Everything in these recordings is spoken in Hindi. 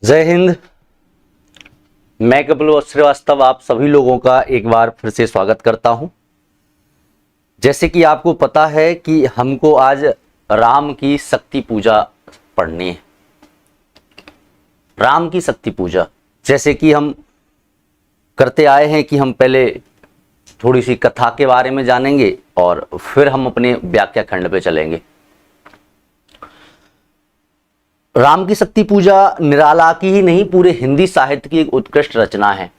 जय हिंद। मैं कपिल श्रीवास्तव आप सभी लोगों का एक बार फिर से स्वागत करता हूं। जैसे कि आपको पता है कि हमको आज राम की शक्ति पूजा पढ़नी है। राम की शक्ति पूजा जैसे कि हम करते आए हैं कि हम पहले थोड़ी सी कथा के बारे में जानेंगे और फिर हम अपने व्याख्या खंड पे चलेंगे। राम की शक्ति पूजा निराला की ही नहीं, पूरे हिंदी साहित्य की एक उत्कृष्ट रचना है।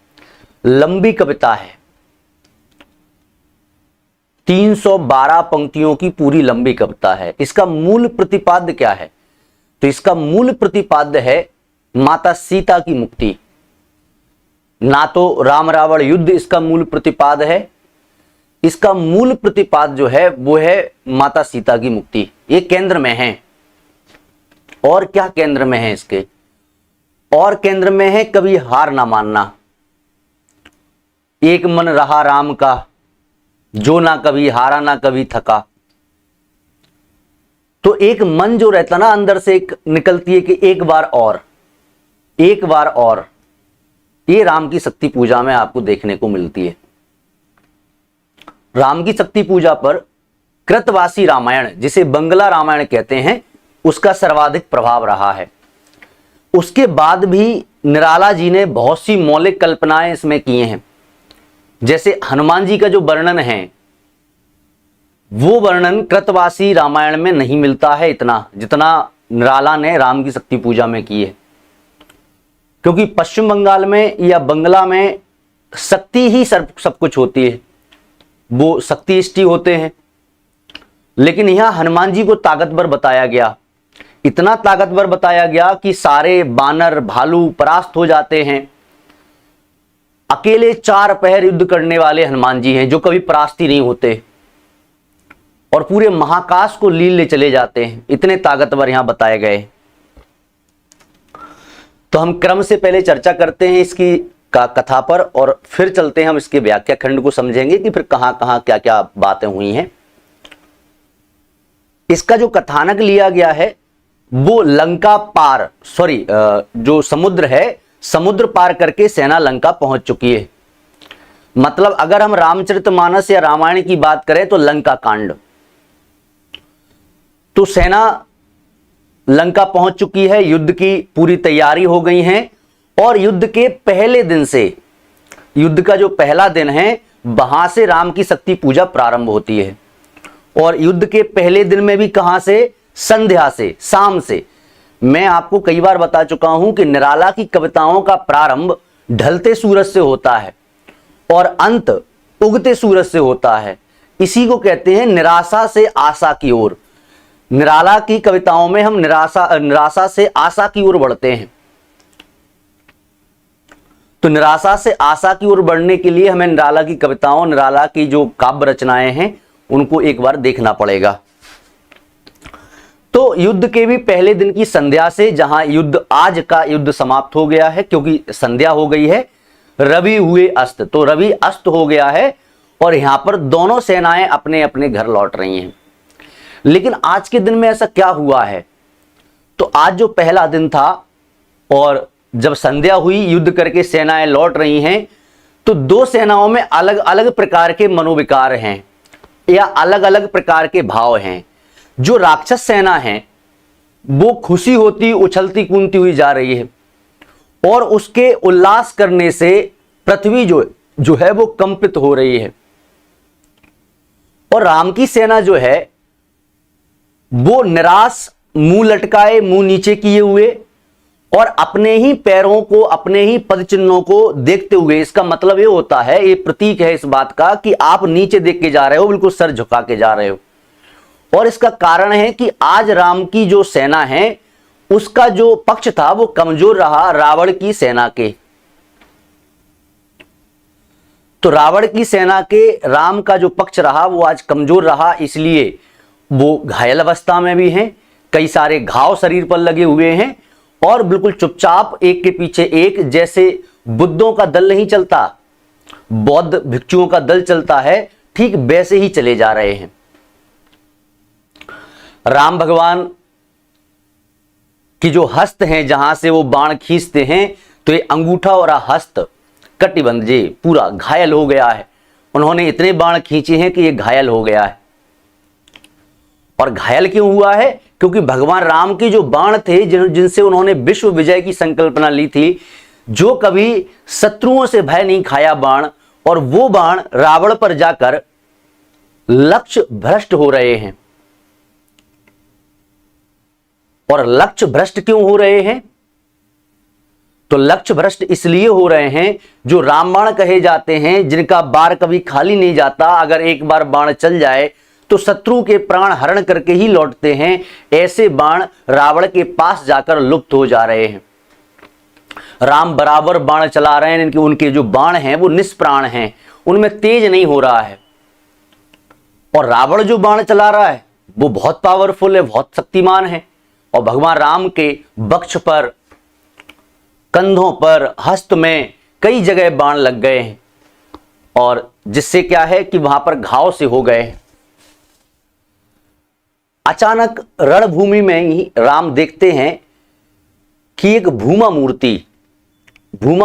लंबी कविता है, 312 पंक्तियों की पूरी लंबी कविता है। इसका मूल प्रतिपाद्य क्या है? तो इसका मूल प्रतिपाद्य है माता सीता की मुक्ति। ना तो राम रावण युद्ध इसका मूल प्रतिपाद्य है, इसका मूल प्रतिपाद्य जो है वो है माता सीता की मुक्ति। ये केंद्र में है। और क्या केंद्र में है इसके? और केंद्र में है कभी हार ना मानना। एक मन रहा राम का, जो ना कभी हारा ना कभी थका। तो एक मन जो रहता ना अंदर से एक निकलती है कि एक बार और, एक बार और। ये राम की शक्ति पूजा में आपको देखने को मिलती है। राम की शक्ति पूजा पर कृतवासी रामायण, जिसे बंगला रामायण कहते हैं, उसका सर्वाधिक प्रभाव रहा है। उसके बाद भी निराला जी ने बहुत सी मौलिक कल्पनाएं इसमें किए हैं। जैसे हनुमान जी का जो वर्णन है, वो वर्णन कृतवासी रामायण में नहीं मिलता है इतना जितना निराला ने राम की शक्ति पूजा में की है। क्योंकि पश्चिम बंगाल में या बंगला में शक्ति ही सब कुछ होती है, वो शक्ति इष्टि होते हैं। लेकिन यहां हनुमान जी को ताकतवर बताया गया, इतना ताकतवर बताया गया कि सारे बानर भालू परास्त हो जाते हैं। अकेले 4 पहर युद्ध करने वाले हनुमान जी हैं जो कभी परास्त ही नहीं होते, और पूरे महाकाश को लील ले चले जाते हैं। इतने ताकतवर यहां बताए गए। तो हम क्रम से पहले चर्चा करते हैं इसकी कथा पर, और फिर चलते हैं हम इसके व्याख्या खंड को समझेंगे कि फिर कहां कहां क्या क्या बातें हुई हैं। इसका जो कथानक लिया गया है वो लंका पार, जो समुद्र है, समुद्र पार करके सेना लंका पहुंच चुकी है। मतलब अगर हम रामचरितमानस या रामायण की बात करें तो लंका कांड, तो सेना लंका पहुंच चुकी है, युद्ध की पूरी तैयारी हो गई है। और युद्ध के पहले दिन से, युद्ध का जो पहला दिन है, वहां से राम की शक्ति पूजा प्रारंभ होती है। और युद्ध के पहले दिन में भी कहां से? संध्या से, शाम से। मैं आपको कई बार बता चुका हूं कि निराला की कविताओं का प्रारंभ ढलते सूरज से होता है और अंत उगते सूरज से होता है। इसी को कहते हैं निराशा से आशा की ओर। निराला की कविताओं में हम निराशा से आशा की ओर बढ़ते हैं। तो निराशा से आशा की ओर बढ़ने के लिए हमें निराला की कविताओं, निराला की जो काव्य रचनाएं हैं, उनको एक बार देखना पड़ेगा। तो युद्ध के भी पहले दिन की संध्या से, जहां युद्ध, आज का युद्ध समाप्त हो गया है क्योंकि संध्या हो गई है, रवि हुए अस्त, तो रवि अस्त हो गया है और यहां पर दोनों सेनाएं अपने अपने घर लौट रही हैं। लेकिन आज के दिन में ऐसा क्या हुआ है? तो आज जो पहला दिन था और जब संध्या हुई, युद्ध करके सेनाएं लौट रही हैं, तो दो सेनाओं में अलग अलग प्रकार के मनोविकार हैं या अलग अलग प्रकार के भाव हैं। जो राक्षस सेना है वो खुशी होती, उछलती कूदती हुई जा रही है, और उसके उल्लास करने से पृथ्वी जो है वो कंपित हो रही है। और राम की सेना जो है वो निराश, मुंह लटकाए, मुंह नीचे किए हुए, और अपने ही पैरों को, अपने ही पद चिन्हों को देखते हुए। इसका मतलब ये होता है, ये प्रतीक है इस बात का कि आप नीचे देख के जा रहे हो, बिल्कुल सर झुका के जा रहे हो। और इसका कारण है कि आज राम की जो सेना है उसका जो पक्ष था वो कमजोर रहा रावण की सेना के। तो रावण की सेना के राम का जो पक्ष रहा वो आज कमजोर रहा, इसलिए वो घायल अवस्था में भी हैं, कई सारे घाव शरीर पर लगे हुए हैं, और बिल्कुल चुपचाप एक के पीछे एक, जैसे बुद्धों का दल नहीं चलता, बौद्ध भिक्षुओं का दल चलता है, ठीक वैसे ही चले जा रहे हैं। राम भगवान कि जो हस्त हैं जहां से वो बाण खींचते हैं, तो ये अंगूठा और हस्त कटिबंध पूरा घायल हो गया है। उन्होंने इतने बाण खींचे हैं कि ये घायल हो गया है। और घायल क्यों हुआ है? क्योंकि भगवान राम के जो बाण थे, जिनसे उन्होंने विश्व विजय की संकल्पना ली थी, जो कभी शत्रुओं से भय नहीं खाया बाण, और वो बाण रावण पर जाकर लक्ष्य भ्रष्ट हो रहे हैं। और लक्ष्य भ्रष्ट क्यों हो रहे हैं? तो लक्ष्य भ्रष्ट इसलिए हो रहे हैं, जो रामबाण कहे जाते हैं, जिनका बार कभी खाली नहीं जाता, अगर एक बार बाण चल जाए तो शत्रु के प्राण हरण करके ही लौटते हैं, ऐसे बाण रावण के पास जाकर लुप्त हो जा रहे हैं। राम बराबर बाण चला रहे हैं, उनके जो बाण हैं वो निष्प्राण हैं, उनमें तेज नहीं हो रहा है। और रावण जो बाण चला रहा है वो बहुत पावरफुल है, बहुत शक्तिमान है। और भगवान राम के वक्ष पर, कंधों पर, हस्त में कई जगह बाण लग गए हैं, और जिससे क्या है कि वहां पर घाव से हो गए हैं। अचानक रणभूमि में ही राम देखते हैं कि एक भूमा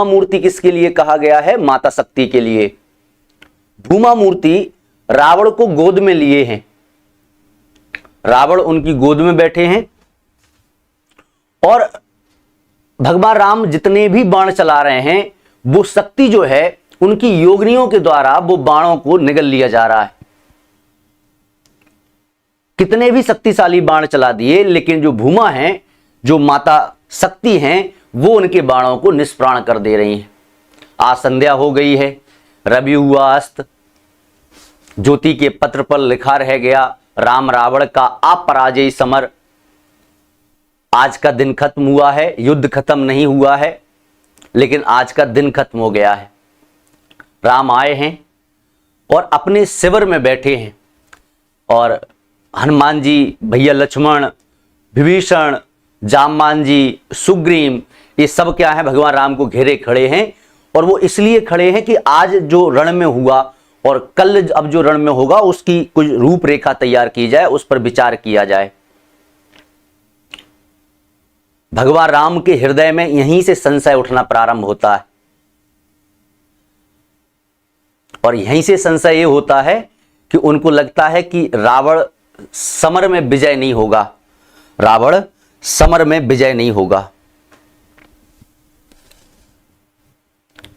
मूर्ति किसके लिए कहा गया है? माता शक्ति के लिए। भूमा मूर्ति रावण को गोद में लिए हैं, रावण उनकी गोद में बैठे हैं, और भगवान राम जितने भी बाण चला रहे हैं, वो शक्ति जो है उनकी योगिनियों के द्वारा वो बाणों को निगल लिया जा रहा है। कितने भी शक्तिशाली बाण चला दिए, लेकिन जो भूमा हैं, जो माता शक्ति हैं, वो उनके बाणों को निष्प्राण कर दे रही हैं। आज संध्या हो गई है, रवि हुआ अस्त, ज्योति के पत्र पर लिखा रह गया राम रावण का अपराजय समर। आज का दिन खत्म हुआ है, युद्ध खत्म नहीं हुआ है, लेकिन आज का दिन खत्म हो गया है। राम आए हैं और अपने शिविर में बैठे हैं, और हनुमान जी, भैया लक्ष्मण, विभीषण, जामवान जी, सुग्रीव, ये सब क्या है? भगवान राम को घेरे खड़े हैं। और वो इसलिए खड़े हैं कि आज जो रण में हुआ और कल अब जो रण में होगा, उसकी कुछ रूपरेखा तैयार की जाए, उस पर विचार किया जाए। भगवान राम के हृदय में यहीं से संशय उठना प्रारंभ होता है, और यहीं से संशय ये होता है कि उनको लगता है कि रावण समर में विजय नहीं होगा, रावण समर में विजय नहीं होगा।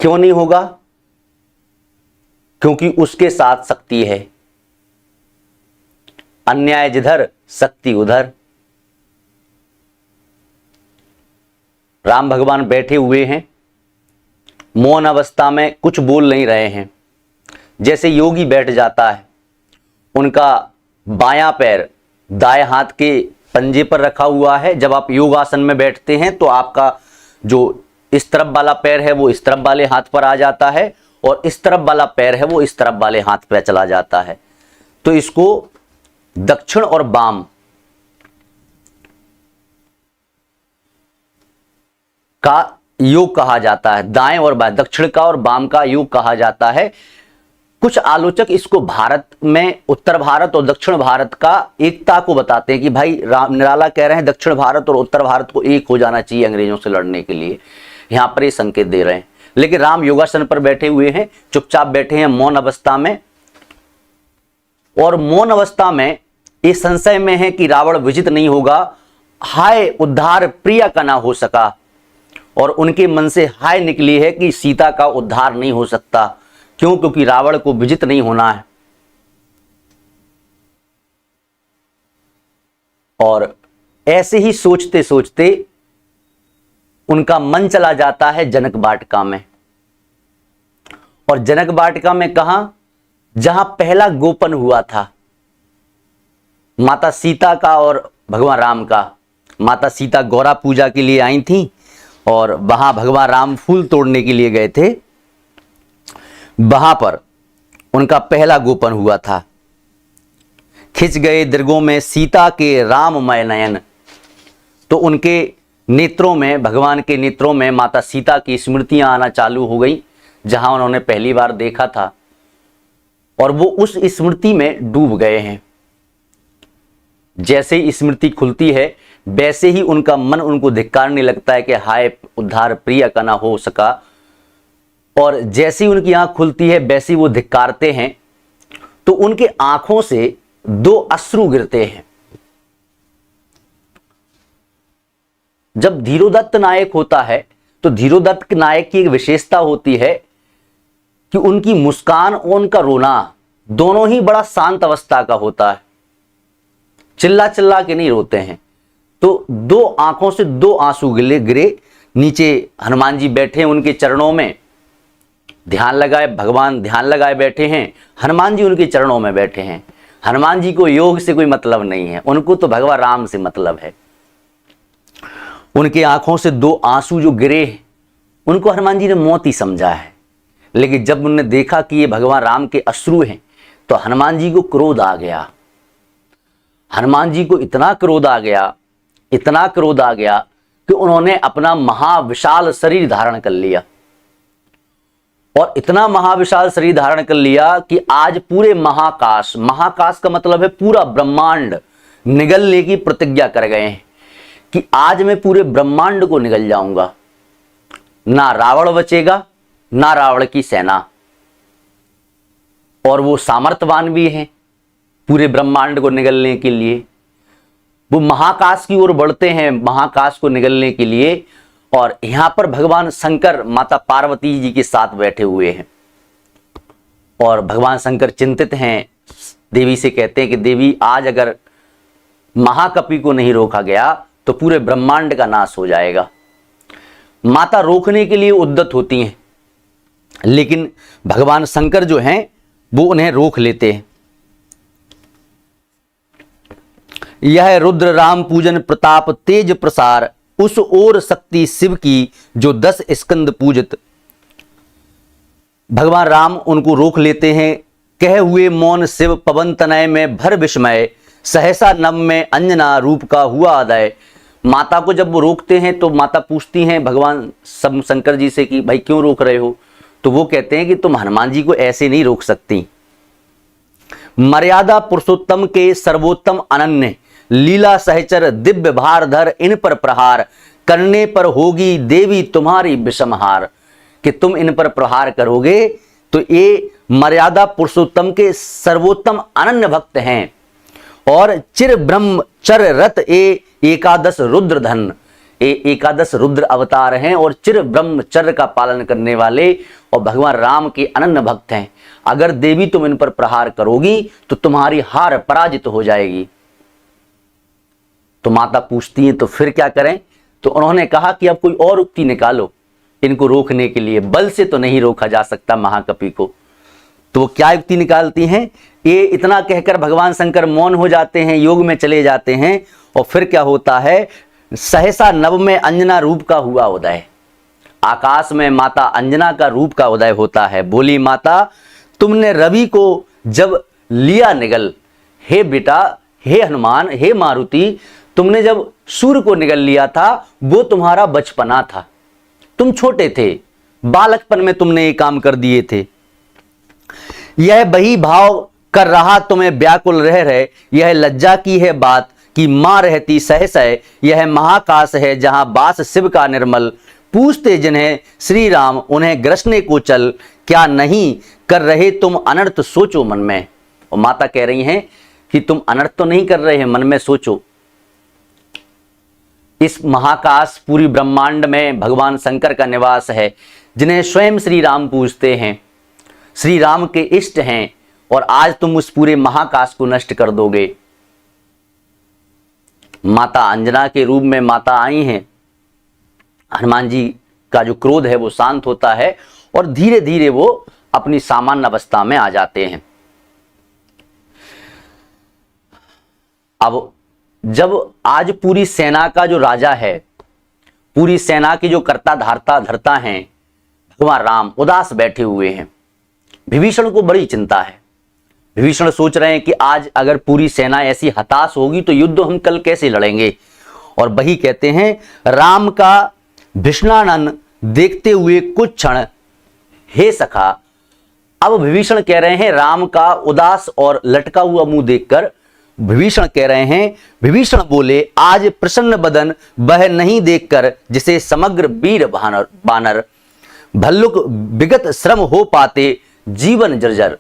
क्यों नहीं होगा? क्योंकि उसके साथ शक्ति है। अन्याय जिधर शक्ति उधर। राम भगवान बैठे हुए हैं, मौन अवस्था में कुछ बोल नहीं रहे हैं। जैसे योगी बैठ जाता है, उनका बायां पैर दाएं हाथ के पंजे पर रखा हुआ है। जब आप योगासन में बैठते हैं तो आपका जो इस तरफ वाला पैर है वो इस तरफ वाले हाथ पर आ जाता है, और इस तरफ वाला पैर है वो इस तरफ वाले हाथ पर चला जाता है। तो इसको दक्षिण और वाम का योग कहा जाता है, दाएं और बाएं, दक्षिण का और वाम का योग कहा जाता है। कुछ आलोचक इसको भारत में उत्तर भारत और दक्षिण भारत का एकता को बताते हैं कि भाई निराला कह रहे हैं दक्षिण भारत और उत्तर भारत को एक हो जाना चाहिए अंग्रेजों से लड़ने के लिए, यहां पर ये संकेत दे रहे हैं। लेकिन राम योगासन पर बैठे हुए हैं, चुपचाप बैठे हैं मौन अवस्था में, और मौन अवस्था में ये संशय में है कि रावण विजित नहीं होगा। हाय उद्धार प्रिया का ना हो सका, और उनके मन से हाय निकली है कि सीता का उद्धार नहीं हो सकता। क्यों? क्योंकि रावण को विजित नहीं होना है। और ऐसे ही सोचते सोचते उनका मन चला जाता है जनक वाटिका में। और जनक वाटिका में कहां? जहां पहला गोपन हुआ था माता सीता का और भगवान राम का। माता सीता गौरा पूजा के लिए आई थी, और वहां भगवान राम फूल तोड़ने के लिए गए थे। वहां पर उनका पहला गोपन हुआ था। खिंच गए दीर्घों में सीता के राममय नयन। तो उनके नेत्रों में, भगवान के नेत्रों में माता सीता की स्मृतियां आना चालू हो गई, जहां उन्होंने पहली बार देखा था, और वो उस स्मृति में डूब गए हैं। जैसे ही स्मृति खुलती है वैसे ही उनका मन उनको धिक्कारने लगता है कि हाय उद्धार प्रिय का ना हो सका, और जैसे ही उनकी आंख खुलती है वैसे ही वो धिक्कारते हैं तो उनके आंखों से 2 अश्रु गिरते हैं। जब धीरोदत्त नायक होता है तो धीरोदत्त नायक की एक विशेषता होती है कि उनकी मुस्कान और उनका रोना दोनों ही बड़ा शांत अवस्था का होता है, चिल्ला चिल्ला के नहीं रोते हैं। तो 2 आंखों से 2 आंसू गिरे। नीचे हनुमान जी बैठे हैं उनके चरणों में, ध्यान लगाए, भगवान ध्यान लगाए बैठे हैं, हनुमान जी उनके चरणों में बैठे हैं। हनुमान जी को योग से कोई मतलब नहीं है, उनको तो भगवान राम से मतलब है। उनके आंखों से 2 आंसू जो गिरे उनको हनुमान जी ने मौत ही समझा है, लेकिन जब उन्होंने देखा कि ये भगवान राम के अश्रु हैं तो हनुमान जी को क्रोध आ गया। हनुमान जी को इतना क्रोध आ गया, इतना क्रोध आ गया कि उन्होंने अपना महाविशाल शरीर धारण कर लिया, और इतना महाविशाल शरीर धारण कर लिया कि आज पूरे महाकाश, महाकाश का मतलब है पूरा ब्रह्मांड, निगलने की प्रतिज्ञा कर गए हैं कि आज मैं पूरे ब्रह्मांड को निगल जाऊंगा, ना रावण बचेगा ना रावण की सेना। और वो सामर्थ्यवान भी हैं पूरे ब्रह्मांड को निगलने के लिए। वो महाकाश की ओर बढ़ते हैं महाकाश को निगलने के लिए, और यहां पर भगवान शंकर माता पार्वती जी के साथ बैठे हुए हैं। और भगवान शंकर चिंतित हैं, देवी से कहते हैं कि देवी आज अगर महाकपि को नहीं रोका गया तो पूरे ब्रह्मांड का नाश हो जाएगा। माता रोकने के लिए उद्यत होती हैं, लेकिन भगवान शंकर जो हैं वो उन्हें रोक लेते हैं। यह रुद्र राम पूजन प्रताप तेज प्रसार, उस ओर शक्ति शिव की जो 10 स्कंद पूजित। भगवान राम उनको रोक लेते हैं। कहे हुए मौन शिव पवन तनय में भर विस्मय, सहसा नभ में अंजना रूप का हुआ अदय। माता को जब वो रोकते हैं तो माता पूछती हैं भगवान शंकर जी से कि भाई क्यों रोक रहे हो, तो वो कहते हैं कि तुम हनुमान जी को ऐसे नहीं रोक सकती। मर्यादा पुरुषोत्तम के सर्वोत्तम अनन्य, लीला सहचर दिव्य भारधर, इन पर प्रहार करने पर होगी देवी तुम्हारी विषमहार। कि तुम इन पर प्रहार करोगे तो ये मर्यादा पुरुषोत्तम के सर्वोत्तम अनन्य भक्त हैं, और चिर ब्रह्मचर्य रत एकादश रुद्र धन, एकादश रुद्र अवतार हैं और चिर ब्रह्मचर्य का पालन करने वाले और भगवान राम के अनन्य भक्त हैं। अगर देवी तुम इन पर प्रहार करोगी तो तुम्हारी हार पराजित हो जाएगी। तो माता पूछती हैं तो फिर क्या करें, तो उन्होंने कहा कि अब कोई और उक्ति निकालो इनको रोकने के लिए, बल से तो नहीं रोका जा सकता महाकपि को। तो वो क्या युक्ति निकालती हैं, ये इतना कहकर भगवान शंकर मौन हो जाते हैं, योग में चले जाते हैं। और फिर क्या होता है, सहसा नभ में अंजना रूप का हुआ उदय। आकाश में माता अंजना का रूप का उदय होता है। बोली माता तुमने रवि को जब लिया निगल, हे बेटा, हे हनुमान, हे मारुति, तुमने जब सूर्य को निगल लिया था वो तुम्हारा बचपना था, तुम छोटे थे, बालकपन में तुमने ये काम कर दिए थे। यह वही भाव कर रहा तुम्हें व्याकुल रह रहे, यह लज्जा की है बात कि मां रहती सहसय, यह महाकाश है जहां बास शिव का निर्मल। पूछते जिन्हें श्री राम उन्हें ग्रसने को चल, क्या नहीं कर रहे तुम अनर्थ सोचो मन में। और माता कह रही हैं कि तुम अनर्थ तो नहीं कर रहे हैं, मन में सोचो। इस महाकाश पूरी ब्रह्मांड में भगवान शंकर का निवास है, जिन्हें स्वयं श्री राम पूजते हैं, श्री राम के इष्ट हैं, और आज तुम उस पूरे महाकाश को नष्ट कर दोगे। माता अंजना के रूप में माता आई हैं। हनुमान जी का जो क्रोध है वो शांत होता है और धीरे धीरे वो अपनी सामान्य अवस्था में आ जाते हैं। अब जब आज पूरी सेना का जो राजा है, पूरी सेना की जो कर्ता धर्ता हैं, भगवान राम उदास बैठे हुए हैं। विभीषण को बड़ी चिंता है। विभीषण सोच रहे हैं कि आज अगर पूरी सेना ऐसी हताश होगी तो युद्ध हम कल कैसे लड़ेंगे। और वही कहते हैं, राम का भीषणानन देखते हुए कुछ क्षण हे सखा। अब विभीषण कह रहे हैं राम का उदास और लटका हुआ मुंह देखकर विभीषण कह रहे हैं, विभीषण बोले आज प्रसन्न बदन वह नहीं देखकर जिसे समग्र वीर बानर भल्लुक विगत श्रम हो पाते जीवन जर्जर।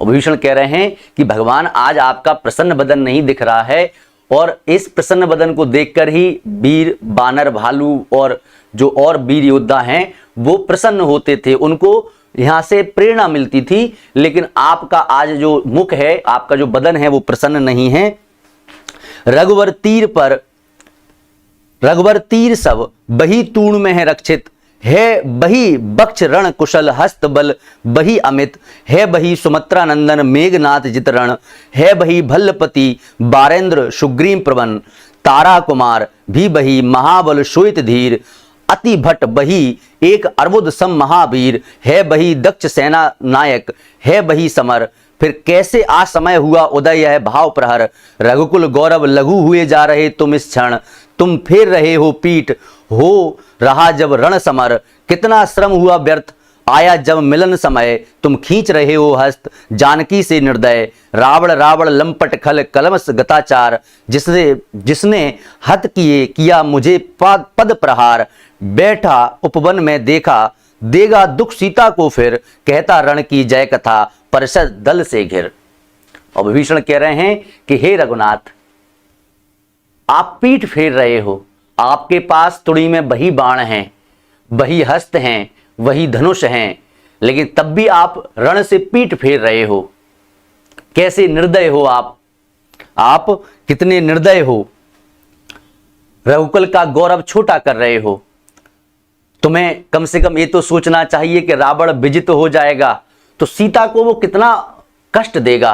विभीषण कह रहे हैं कि भगवान आज आपका प्रसन्न बदन नहीं दिख रहा है, और इस प्रसन्न बदन को देखकर ही वीर बानर भालू और जो और वीर योद्धा हैं वो प्रसन्न होते थे, उनको यहां से प्रेरणा मिलती थी। लेकिन आपका आज जो मुख है, आपका जो बदन है वो प्रसन्न नहीं है। रघुवर तीर सब बही तूण में है रक्षित, है बही बक्ष रण कुशल हस्त बल बही अमित, है बही सुमत्रा नंदन मेघनाथ जितरण, है बही भल्लपति बारेंद्र सुग्रीव प्रवन, तारा कुमार भी बही महाबल श्वेत धीर, अति भट्ट बही एक अर्बुद सम महावीर, है बही दक्ष सेना नायक, है बही समर। फिर कैसे आज समय हुआ उदय है भाव प्रहर, रघुकुल गौरव लघु हुए जा रहे तुम इस क्षण, तुम फेर रहे हो पीठ हो रहा जब रण समर, कितना श्रम हुआ व्यर्थ आया जब मिलन समय, तुम खींच रहे हो हस्त जानकी से निर्दय, रावण लंपट खल कलमस गताचार, जिसने हत किया मुझे पद प्रहार, बैठा उपवन में देखा देगा दुख सीता को फिर, कहता रण की जय कथा परिषद दल से घिर। और विभीषण कह रहे हैं कि हे रघुनाथ, आप पीठ फेर रहे हो, आपके पास तुड़ी में वही बाण हैं, वही हस्त हैं, वही धनुष हैं, लेकिन तब भी आप रण से पीठ फेर रहे हो। कैसे निर्दय हो आप कितने निर्दय हो, रघुकुल का गौरव छोटा कर रहे हो। तुम्हें कम से कम ये तो सोचना चाहिए कि रावण विजित हो जाएगा तो सीता को वो कितना कष्ट देगा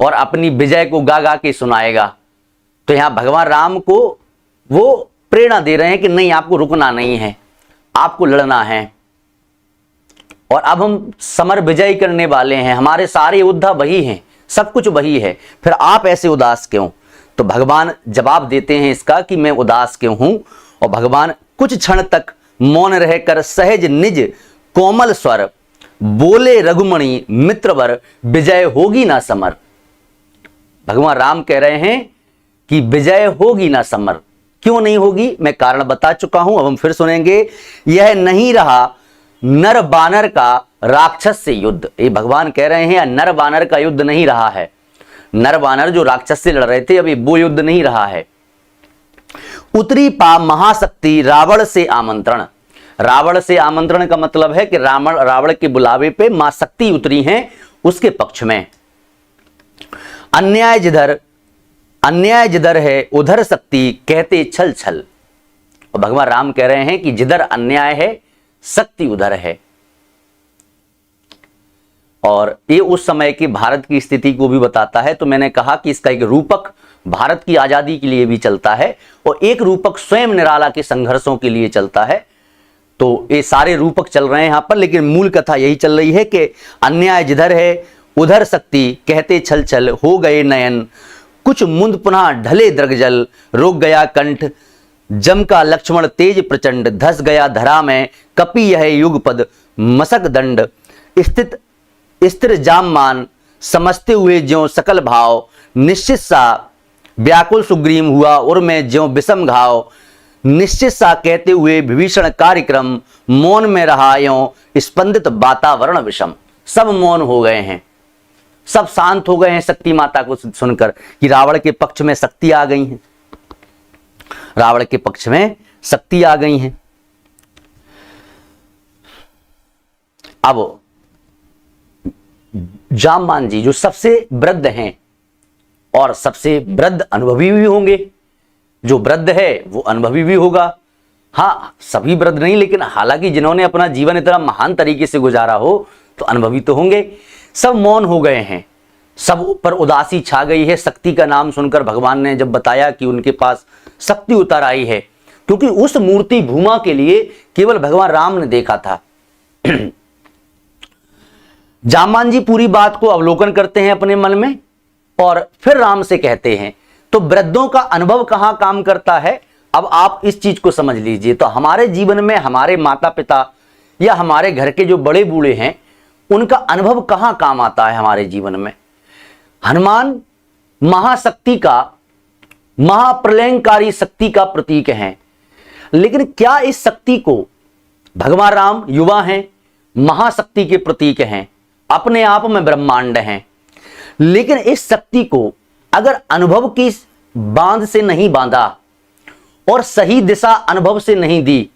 और अपनी विजय को गा गा के सुनाएगा। तो यहां भगवान राम को वो प्रेरणा दे रहे हैं कि नहीं, आपको रुकना नहीं है, आपको लड़ना है, और अब हम समर विजय करने वाले हैं, हमारे सारे योद्धा वही हैं, सब कुछ वही है, फिर आप ऐसे उदास क्यों। तो भगवान जवाब देते हैं इसका कि मैं उदास क्यों हूं। और भगवान कुछ क्षण तक मौन रहकर सहज निज कोमल स्वर बोले, रघुमणि मित्रवर विजय होगी ना समर। भगवान राम कह रहे हैं कि विजय होगी ना समर। क्यों नहीं होगी, मैं कारण बता चुका हूं, अब हम फिर सुनेंगे। यह नहीं रहा नर बानर का राक्षस से युद्ध। ये भगवान कह रहे हैं नर बानर का युद्ध नहीं रहा है, नर बानर जो राक्षस से लड़ रहे थे अभी वो युद्ध नहीं रहा है। उतरी पा महाशक्ति रावण से आमंत्रण। रावण से आमंत्रण का मतलब है कि रावण के बुलावे पे मां शक्ति उतरी हैं उसके पक्ष में। अन्याय जिधर है उधर शक्ति कहते छल छल। और भगवान राम कह रहे हैं कि जिधर अन्याय है शक्ति उधर है। और ये उस समय की भारत की स्थिति को भी बताता है। तो मैंने कहा कि इसका एक रूपक भारत की आजादी के लिए भी चलता है और एक रूपक स्वयं निराला के संघर्षों के लिए चलता है। तो ये सारे रूपक चल रहे हैं यहां पर, लेकिन मूल कथा यही चल रही है कि अन्याय जिधर है उधर शक्ति कहते छल छल, हो गए नयन कुछ मुंद पुनः ढले द्रगजल, रोक गया कंठ जम का लक्ष्मण तेज प्रचंड, धस गया धरा में कपि यह युगपद मसक दंड, स्थिर जाममान समझते हुए ज्यों सकल भाव, निश्चित सा व्याकुल सुग्रीव हुआ उर में ज्यों विषम घाव, निश्चित सा कहते हुए विभीषण कार्यक्रम, मौन में रहा यों स्पंदित वातावरण विषम। सब मौन हो गए हैं, सब शांत हो गए हैं शक्ति माता को सुनकर कि रावण के पक्ष में शक्ति आ गई है, रावण के पक्ष में शक्ति आ गई है। अब जामवान जी जो सबसे वृद्ध हैं और सबसे वृद्ध अनुभवी भी होंगे, जो वृद्ध है वो अनुभवी भी होगा। हाँ, सभी वृद्ध नहीं, लेकिन हालांकि जिन्होंने अपना जीवन इतना महान तरीके से गुजारा हो तो अनुभवी तो होंगे। सब मौन हो गए हैं, सब पर उदासी छा गई है। शक्ति का नाम सुनकर भगवान ने जब बताया कि उनके पास शक्ति उतर आई है, क्योंकि उस मूर्ति भूमा के लिए केवल भगवान राम ने देखा था। जामवान जी पूरी बात को अवलोकन करते हैं अपने मन में और फिर राम से कहते हैं। तो वृद्धों का अनुभव कहां काम करता है, अब आप इस चीज को समझ लीजिए। तो हमारे जीवन में हमारे माता पिता या हमारे घर के जो बड़े बूढ़े हैं उनका अनुभव कहां काम आता है हमारे जीवन में। हनुमान महाशक्ति का, महाप्रलयंकारी शक्ति का प्रतीक हैं। लेकिन क्या इस शक्ति को, भगवान राम युवा हैं, महाशक्ति के प्रतीक हैं, अपने आप में ब्रह्मांड हैं, लेकिन इस शक्ति को अगर अनुभव की बांध से नहीं बांधा और सही दिशा अनुभव से नहीं दी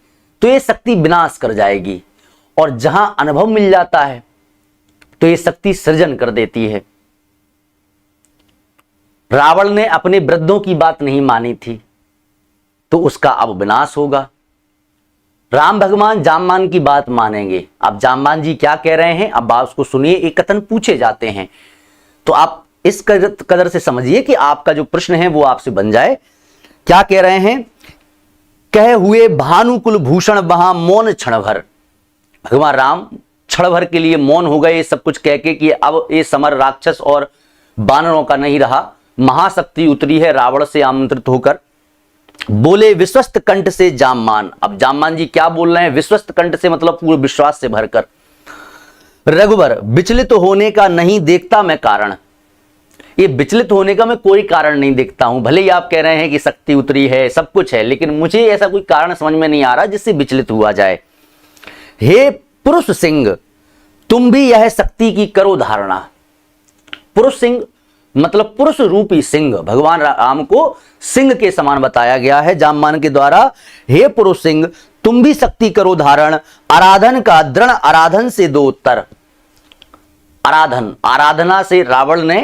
तो ये शक्ति विनाश कर जाएगी। और जहां अनुभव मिल जाता है तो ये शक्ति सृजन कर देती है। रावण ने अपने वृद्धों की बात नहीं मानी थी तो उसका अब विनाश होगा। राम भगवान जामवान की बात मानेंगे। अब जामवान जी क्या कह रहे हैं, अब आप उसको सुनिए। एक कथन पूछे जाते हैं तो आप इस कदर से समझिए कि आपका जो प्रश्न है वो आपसे बन जाए। क्या कह रहे हैं, कहे हुए भानुकुल भूषण वहां मौन क्षण भर। भगवान राम क्षण भर के लिए मौन हो गए, सब कुछ कह के कि अब ये समर राक्षस और बानरों का नहीं रहा। महाशक्ति उतरी है रावण से आमंत्रित होकर। बोले विश्वस्त कंठ से जामवान। अब जामवान जी क्या बोल रहे हैं, विश्वस्त कंठ से मतलब पूरे विश्वास से भरकर। रघुवर विचलित होने का नहीं देखता मैं कारण। ये विचलित होने का मैं कोई कारण नहीं देखता हूं। भले ही आप कह रहे हैं कि शक्ति उतरी है, सब कुछ है, लेकिन मुझे ऐसा कोई कारण समझ में नहीं आ रहा जिससे विचलित हुआ जाए। हे पुरुष सिंह तुम भी यह शक्ति की करो धारणा। पुरुष सिंह मतलब पुरुष रूपी सिंह। भगवान राम को सिंह के समान बताया गया है जामवान के द्वारा। हे पुरुष सिंह तुम भी शक्ति करो धारण, आराधन का दृढ़ आराधन से दो उत्तर। आराधन, आराधना से रावण ने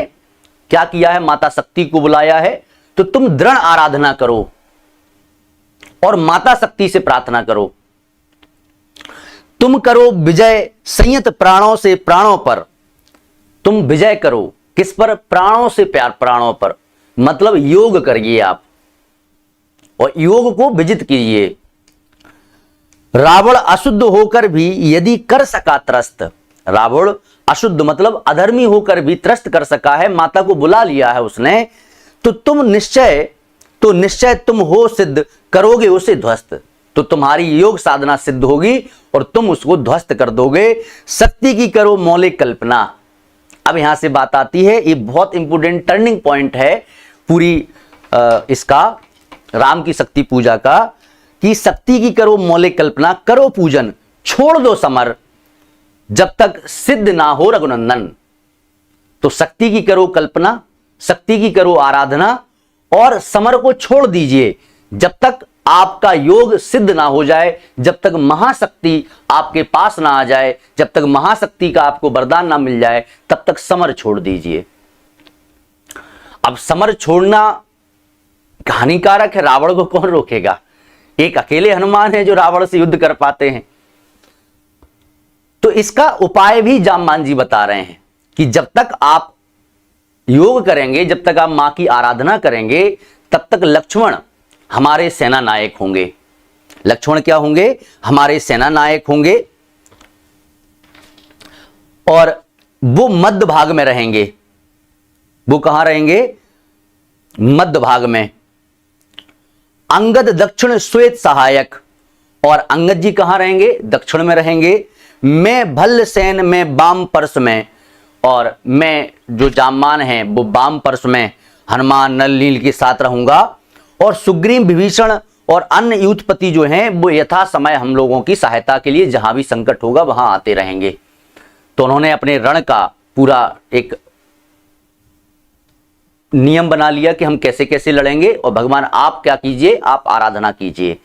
क्या किया है, माता शक्ति को बुलाया है, तो तुम दृढ़ आराधना करो और माता शक्ति से प्रार्थना करो। तुम करो विजय संयत प्राणों से प्राणों पर। तुम विजय करो किस पर, प्राणों से प्यार, प्राणों पर मतलब योग करिए आप और योग को विजित कीजिए। रावण अशुद्ध होकर भी यदि कर सका त्रस्त। रावण अशुद्ध मतलब अधर्मी होकर भी त्रस्त कर सका है, माता को बुला लिया है उसने, तो तुम निश्चय तुम हो सिद्ध करोगे उसे ध्वस्त। तो तुम्हारी योग साधना सिद्ध होगी और तुम उसको ध्वस्त कर दोगे। शक्ति की करो मौलिक कल्पना। अब यहां से बात आती है, ये बहुत इंपोर्टेंट टर्निंग पॉइंट है पूरी इसका राम की शक्ति पूजा का, कि शक्ति की करो मौलिक कल्पना, करो पूजन, छोड़ दो समर जब तक सिद्ध ना हो रघुनंदन। तो शक्ति की करो कल्पना, शक्ति की करो आराधना और समर को छोड़ दीजिए जब तक आपका योग सिद्ध ना हो जाए, जब तक महाशक्ति आपके पास ना आ जाए, जब तक महाशक्ति का आपको वरदान ना मिल जाए, तब तक समर छोड़ दीजिए। अब समर छोड़ना हानिकारक है, रावण को कौन रोकेगा। एक अकेले हनुमान है जो रावण से युद्ध कर पाते हैं। तो इसका उपाय भी जामवान जी बता रहे हैं कि जब तक आप योग करेंगे, जब तक आप मां की आराधना करेंगे, तब तक लक्ष्मण हमारे सेना नायक होंगे। लक्ष्मण क्या होंगे, हमारे सेना नायक होंगे और वो मध्य भाग में रहेंगे। वो कहां रहेंगे, मध्य भाग में। अंगद दक्षिण श्वेत सहायक, और अंगद जी कहां रहेंगे, दक्षिण में रहेंगे। मैं भल्ल सेन में बाम पर्श में, और मैं जो जामवान है वो बाम पर्श में हनुमान नल नील के साथ रहूंगा। और सुग्रीव विभीषण और अन्य युद्धपति जो हैं वो यथा समय हम लोगों की सहायता के लिए जहां भी संकट होगा वहां आते रहेंगे। तो उन्होंने अपने रण का पूरा एक नियम बना लिया कि हम कैसे कैसे लड़ेंगे। और भगवान आप क्या कीजिए, आप आराधना कीजिए।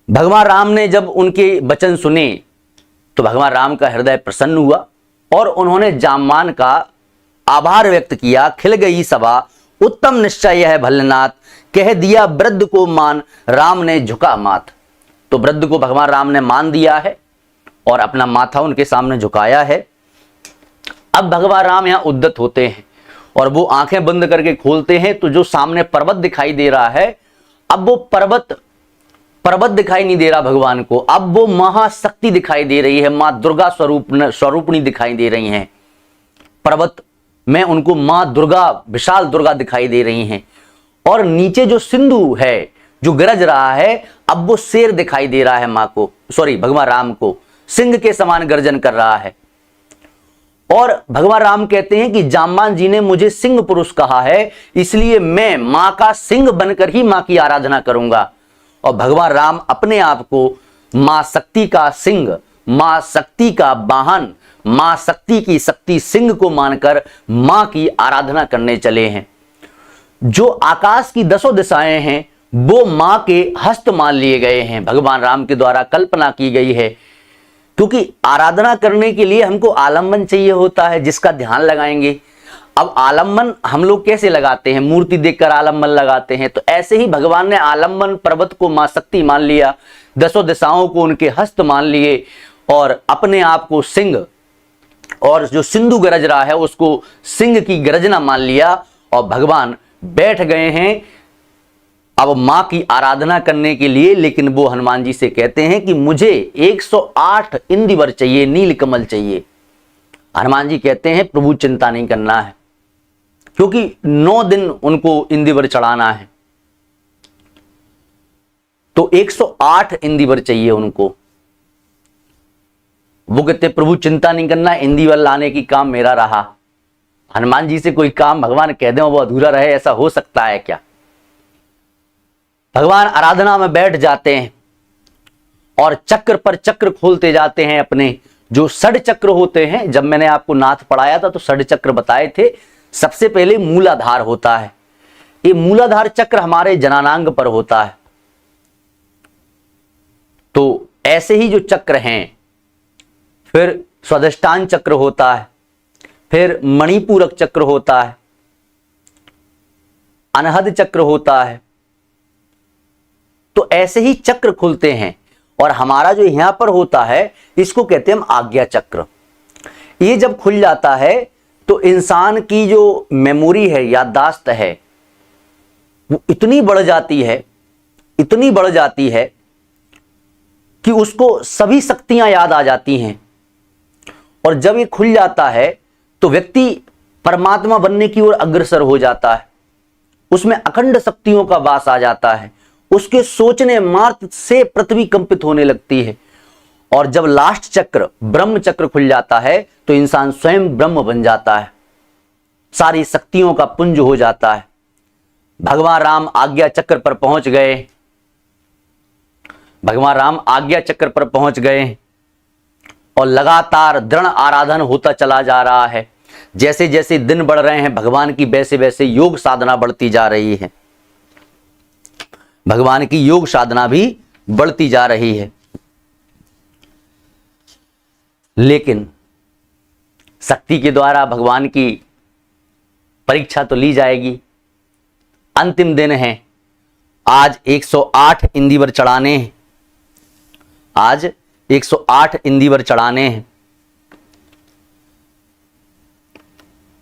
भगवान राम ने जब उनके वचन सुने तो भगवान राम का हृदय प्रसन्न हुआ और उन्होंने जामवान का आभार व्यक्त किया। खिल गई सभा उत्तम निश्चय है भल्लनाथ, कह दिया वृद्ध को मान, राम ने झुका माथ। तो वृद्ध को भगवान राम ने मान दिया है और अपना माथा उनके सामने झुकाया है। अब भगवान राम यहां उद्यत होते हैं और वो आंखें बंद करके खोलते हैं तो जो सामने पर्वत दिखाई दे रहा है, अब वो पर्वत दिखाई नहीं दे रहा भगवान को, अब वो महाशक्ति दिखाई दे रही है, मां दुर्गा स्वरूपणी दिखाई दे रही हैं। पर्वत में उनको मां दुर्गा, विशाल दुर्गा दिखाई दे रही हैं। और नीचे जो सिंधु है जो गरज रहा है, अब वो शेर दिखाई दे रहा है मां को, भगवान राम को, सिंह के समान गर्जन कर रहा है। और भगवान राम कहते हैं कि जाम्बान जी ने मुझे सिंह पुरुष कहा है, इसलिए मैं मां का सिंह बनकर ही मां की आराधना करूंगा। और भगवान राम अपने आप को मां शक्ति का सिंह, मां शक्ति का वाहन, मां शक्ति की शक्ति सिंह को मानकर मां की आराधना करने चले हैं। जो आकाश की 10 दिशाएं हैं वो मां के हस्त मान लिए गए हैं, भगवान राम के द्वारा कल्पना की गई है। क्योंकि आराधना करने के लिए हमको आलम्बन चाहिए होता है जिसका ध्यान लगाएंगे। अब आलम्बन हम लोग कैसे लगाते हैं, मूर्ति देखकर आलम्बन लगाते हैं, तो ऐसे ही भगवान ने आलम्बन पर्वत को मां शक्ति मान लिया, 10 दिशाओं को उनके हस्त मान लिए और अपने आप को सिंह, और जो सिंधु गरज रहा है उसको सिंह की गर्जना मान लिया और भगवान बैठ गए हैं अब मां की आराधना करने के लिए। लेकिन वो हनुमान जी से कहते हैं कि मुझे 108 इंदिवर चाहिए, नील कमल चाहिए। हनुमान जी कहते हैं प्रभु चिंता नहीं करना है, क्योंकि 9 दिन उनको इंदिवर चढ़ाना है, तो 108 इंदिवर चाहिए उनको। वो कहते प्रभु चिंता नहीं करना, इंदिवर लाने की काम मेरा रहा। हनुमान जी से कोई काम भगवान कह दें वो अधूरा रहे, ऐसा हो सकता है क्या? भगवान आराधना में बैठ जाते हैं और चक्र पर चक्र खोलते जाते हैं। अपने जो षड चक्र होते हैं, जब मैंने आपको नाथ पढ़ाया था तो षड चक्र बताए थे। सबसे पहले मूलाधार होता है, ये मूलाधार चक्र हमारे जनानांग पर होता है। तो ऐसे ही जो चक्र हैं, फिर स्वादिष्टान चक्र होता है, फिर मणिपूरक चक्र होता है, अनहद चक्र होता है। तो ऐसे ही चक्र खुलते हैं और हमारा जो यहां पर होता है इसको कहते हैं हम आज्ञा चक्र। ये जब खुल जाता है तो इंसान की जो मेमोरी है, याददाश्त है, वो इतनी बढ़ जाती है, इतनी बढ़ जाती है कि उसको सभी शक्तियां याद आ जाती हैं। और जब ये खुल जाता है तो व्यक्ति परमात्मा बनने की ओर अग्रसर हो जाता है, उसमें अखंड शक्तियों का वास आ जाता है, उसके सोचने मात्र से पृथ्वी कंपित होने लगती है। और जब लास्ट चक्र ब्रह्म चक्र खुल जाता है तो इंसान स्वयं ब्रह्म बन जाता है, सारी शक्तियों का पुंज हो जाता है। भगवान राम आज्ञा चक्र पर पहुंच गए, भगवान राम आज्ञा चक्र पर पहुंच गए और लगातार दृढ़ आराधन होता चला जा रहा है। जैसे जैसे दिन बढ़ रहे हैं भगवान की, वैसे वैसे योग साधना बढ़ती जा रही है, भगवान की योग साधना भी बढ़ती जा रही है। लेकिन शक्ति के द्वारा भगवान की परीक्षा तो ली जाएगी। अंतिम दिन है, आज 108 इंदिवर चढ़ाने हैं, आज 108 इंदिवर चढ़ाने हैं।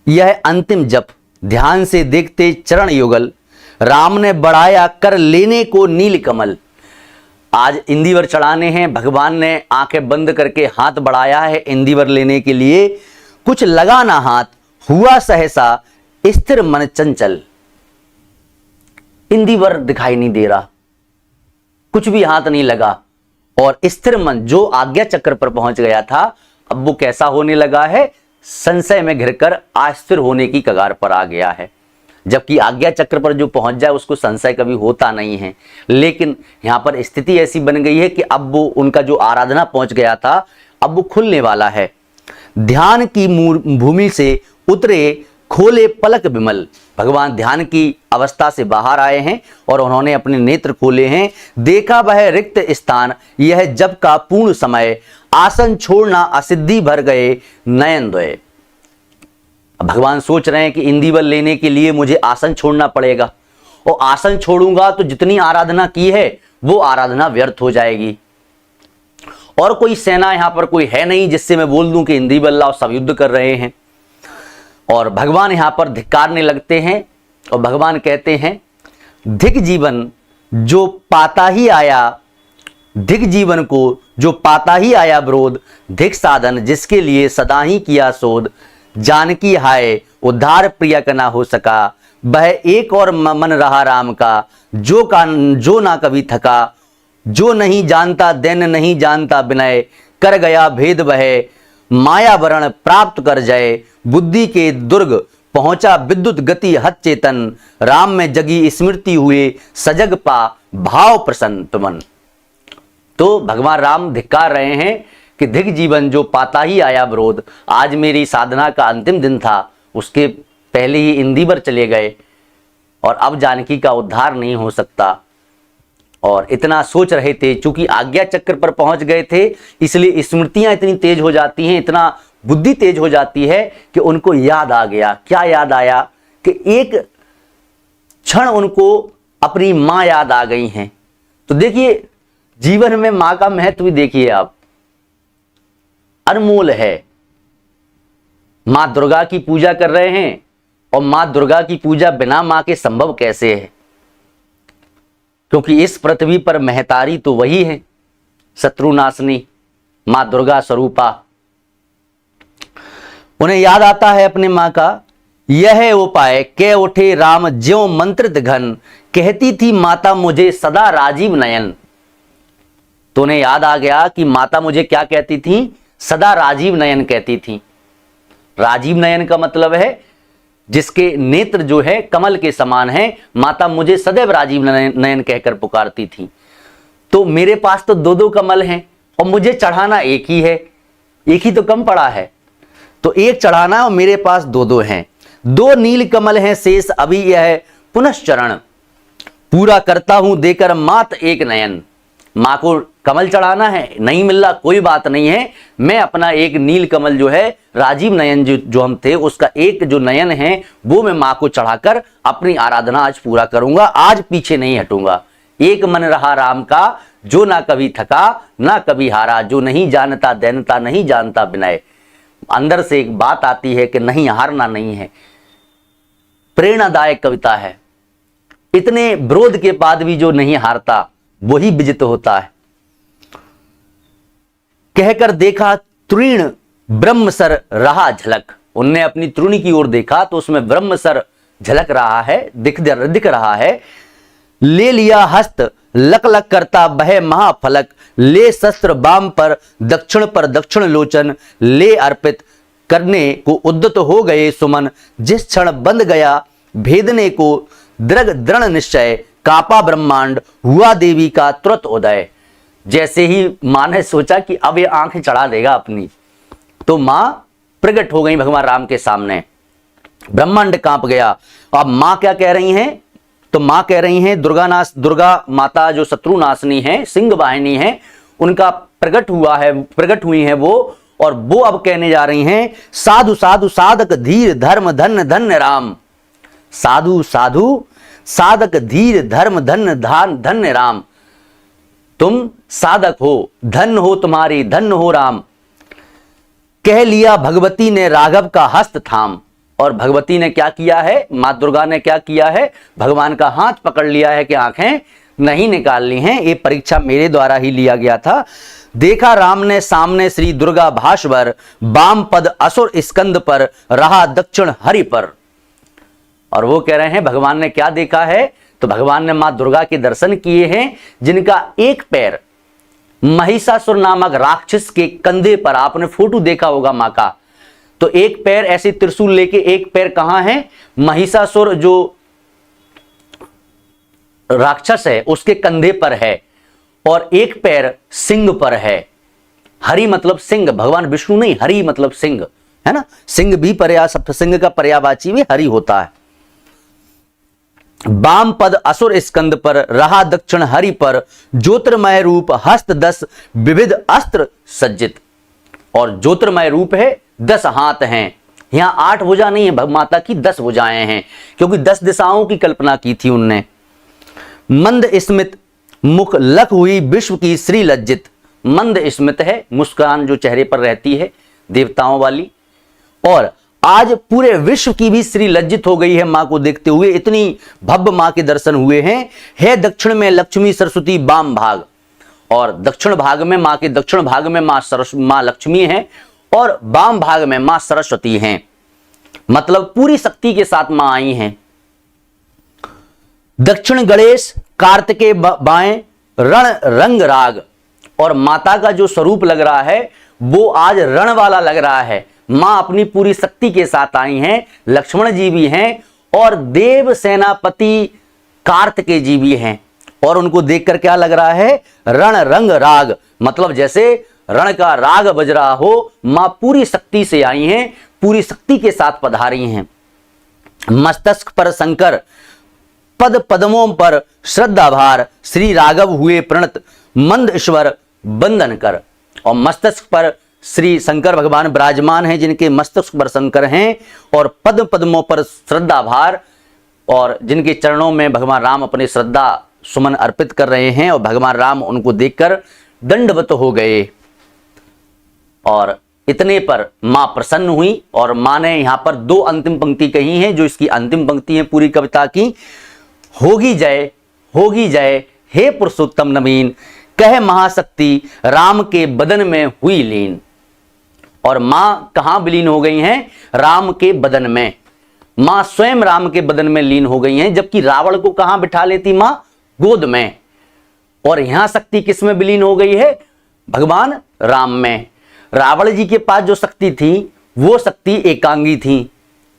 यह अंतिम जप ध्यान से देखते चरण युगल, राम ने बढ़ाया कर लेने को नील कमल। आज इंदिवर चढ़ाने हैं, भगवान ने आंखें बंद करके हाथ बढ़ाया है इंदिवर लेने के लिए। कुछ लगा ना हाथ, हुआ सहसा स्थिर मन चंचल। इंदिवर दिखाई नहीं दे रहा, कुछ भी हाथ नहीं लगा, और स्थिर मन जो आज्ञा चक्र पर पहुंच गया था अब वो कैसा होने लगा है, संशय में घिरकर अस्थिर होने की कगार पर आ गया है। जबकि आज्ञा चक्र पर जो पहुंच जाए उसको संशय कभी होता नहीं है, लेकिन यहां पर स्थिति ऐसी बन गई है कि अब वो उनका जो आराधना पहुंच गया था अब वो खुलने वाला है। ध्यान की भूमि से उतरे खोले पलक विमल। भगवान ध्यान की अवस्था से बाहर आए हैं और उन्होंने अपने नेत्र खोले हैं। देखा वह रिक्त स्थान, यह जब का पूर्ण समय, आसन छोड़ना असिद्धि भर गए नयन द्वय। भगवान सोच रहे हैं कि इंदिवर लेने के लिए मुझे आसन छोड़ना पड़ेगा, और आसन छोड़ूंगा तो जितनी आराधना की है वो आराधना व्यर्थ हो जाएगी। और कोई सेना यहां पर कोई है नहीं जिससे मैं बोल दूं कि इंदिवर लाओ, सब युद्ध कर रहे हैं। और भगवान यहां पर धिक्कारने लगते हैं और भगवान कहते हैं, धिक जीवन जो पाता ही आया, धिक जीवन को जो पाता ही आया विरोध, धिक साधन जिसके लिए सदा ही किया शोध। जानकी हाय उद्धार प्रिय का ना हो सका, वह एक और मन रहा राम का, जो ना कभी थका। जो नहीं जानता दैन नहीं जानता विनय, कर गया भेद वह माया वरण प्राप्त कर जय, बुद्धि के दुर्ग पहुंचा विद्युत गति हत चेतन, राम में जगी स्मृति हुए सजग पा भाव प्रसन्न तुमन। तो भगवान राम धिक्कार रहे हैं कि धिक जीवन जो पाता ही आया विरोध, आज मेरी साधना का अंतिम दिन था, उसके पहले ही इंदिवर चले गए और अब जानकी का उद्धार नहीं हो सकता। और इतना सोच रहे थे, चूंकि आज्ञा चक्र पर पहुंच गए थे, इसलिए स्मृतियां इतनी तेज हो जाती हैं, इतना बुद्धि तेज हो जाती है कि उनको याद आ गया। क्या याद आया कि एक क्षण उनको अपनी मां याद आ गई हैं। तो देखिए जीवन में मां का महत्व भी देखिए आप, अनमोल है। मां दुर्गा की पूजा कर रहे हैं और मां दुर्गा की पूजा बिना मां के संभव कैसे है, क्योंकि इस पृथ्वी पर महतारी तो वही है, शत्रुनाशनी मां दुर्गा स्वरूपा। उन्हें याद आता है अपने मां का, यह उपाय कह उठे राम ज्यों मंत्रित घन, कहती थी माता मुझे सदा राजीव नयन। तो उन्हें याद आ गया कि माता मुझे क्या कहती थी, सदा राजीव नयन कहती थी। राजीव नयन का मतलब है जिसके नेत्र जो है कमल के समान है, माता मुझे सदैव राजीव नयन कहकर पुकारती थी। तो मेरे पास तो दो दो कमल हैं और मुझे चढ़ाना एक ही है, एक ही तो कम पड़ा है, तो एक चढ़ाना और मेरे पास दो दो हैं। दो नील कमल हैं शेष अभी यह पुनश्चरण, पूरा करता हूं देकर मात एक नयन। मां को कमल चढ़ाना है, नहीं मिल रहा कोई बात नहीं है, मैं अपना एक नील कमल जो है राजीव नयन जो हम थे उसका एक जो नयन है वो मैं मां को चढ़ाकर अपनी आराधना आज पूरा करूंगा, आज पीछे नहीं हटूंगा। एक मन रहा राम का जो ना कभी थका ना कभी हारा, जो नहीं जानता दैनता नहीं जानता विनय। अंदर से एक बात आती है कि नहीं हारना नहीं है, प्रेरणादायक कविता है। इतने विरोध के बाद भी जो नहीं हारता वही विजित होता है। कहकर देखा तृण ब्रह्मसर रहा झलक, उनने अपनी तृणी की ओर देखा तो उसमें ब्रह्मसर झलक रहा है, दिख रहा है। ले लिया हस्त लक लक करता बह महाफलक, ले शस्त्र बाम पर दक्षिण लोचन, ले अर्पित करने को उद्यत हो गए सुमन। जिस क्षण बंद गया भेदने को दृढ़ निश्चय, कापा ब्रह्मांड हुआ देवी का तुरंत उदय। जैसे ही मां ने सोचा कि अब ये आंखें चढ़ा देगा अपनी, तो मां प्रकट हो गई भगवान राम के सामने, ब्रह्मांड कांप गया। अब मां क्या कह रही हैं, तो मां कह रही हैं दुर्गा माता जो शत्रुनाशनी है, सिंह वाहिनी है, उनका प्रकट हुई है वो, और वो अब कहने जा रही हैं साधु साधु साधक धीर धर्म धन्य धन्य राम। साधु साधु साधक धीर धर्म धन्य धन्य राम, तुम साधक हो, धन्य हो तुम्हारी, धन्य हो राम। कह लिया भगवती ने राघव का हस्त थाम, और भगवती ने क्या किया है, मां दुर्गा ने क्या किया है, भगवान का हाथ पकड़ लिया है कि आंखें नहीं निकाल ली हैं, ये परीक्षा मेरे द्वारा ही लिया गया था। देखा राम ने सामने श्री दुर्गा भास्वर, बाम पद असुर स्कंद पर रहा दक्षिण हरि पर। और वो कह रहे हैं भगवान ने क्या देखा है, तो भगवान ने मां दुर्गा के दर्शन किए हैं जिनका एक पैर महिषासुर नामक राक्षस के कंधे पर, आपने फोटो देखा होगा मां का, तो एक पैर ऐसे त्रिशूल लेके, एक पैर कहां है, महिषासुर जो राक्षस है उसके कंधे पर है, और एक पैर सिंह पर है। हरि मतलब सिंह, भगवान विष्णु नहीं, हरि मतलब सिंह है ना, सिंह भी सिंह का पर्यायवाची भी हरि होता है। बाम पद असुर स्कंद पर रहा दक्षिण हरि पर, ज्योतिर्मय रूप हस्त 10 विविध अस्त्र सज्जित। और ज्योतिर्मय रूप है, 10 हाथ हैं, यहां 8 भुजा नहीं है माता की, 10 भुजाएं हैं, क्योंकि 10 दिशाओं की कल्पना की थी उनने। मंद स्मित मुख लख हुई विश्व की श्री लज्जित, मंद स्मित है, मुस्कान जो चेहरे पर रहती है देवताओं वाली, और आज पूरे विश्व की भी श्री लज्जित हो गई है मां को देखते हुए, इतनी भव्य मां के दर्शन हुए हैं। है दक्षिण में लक्ष्मी सरस्वती बाम भाग, और दक्षिण भाग में मां के दक्षिण भाग में मां लक्ष्मी है और बाम भाग में मां सरस्वती हैं, मतलब पूरी शक्ति के साथ मां आई हैं। दक्षिण गणेश कार्तिकेय बाएं रण रंग राग, और माता का जो स्वरूप लग रहा है वो आज रण वाला लग रहा है। मां अपनी पूरी शक्ति के साथ आई हैं, लक्ष्मण जी भी हैं और देव सेनापति कार्तिकेय जी भी हैं, और उनको देखकर क्या लग रहा है, रण रंग राग, मतलब जैसे रण का राग बज रहा हो। मां पूरी शक्ति से आई हैं, पूरी शक्ति के साथ पधारी हैं। मस्तक पर शंकर, पद पद्मों पर श्रद्धा भार, श्री राघव हुए प्रणत मंद ईश्वर बंदन कर। और मस्तक पर श्री शंकर भगवान विराजमान हैं, जिनके मस्तक पर शंकर हैं, और पद पद्मों पर श्रद्धा भार, और जिनके चरणों में भगवान राम अपने श्रद्धा सुमन अर्पित कर रहे हैं। और भगवान राम उनको देखकर दंडवत हो गए, और इतने पर मां प्रसन्न हुई। और मां ने यहां पर दो अंतिम पंक्ति कही हैं, जो इसकी अंतिम पंक्ति है पूरी कविता की। होगी जय हे पुरुषोत्तम नवीन, कह महाशक्ति राम के बदन में हुई लीन। और मां कहां विलीन हो गई हैं, राम के बदन में। मां स्वयं राम के बदन में लीन हो गई हैं, जबकि रावण को कहां बिठा लेती मां, गोद में। और यहां शक्ति किस में विलीन हो गई है, भगवान राम में। रावण जी के पास जो शक्ति थी वो शक्ति एकांगी थी,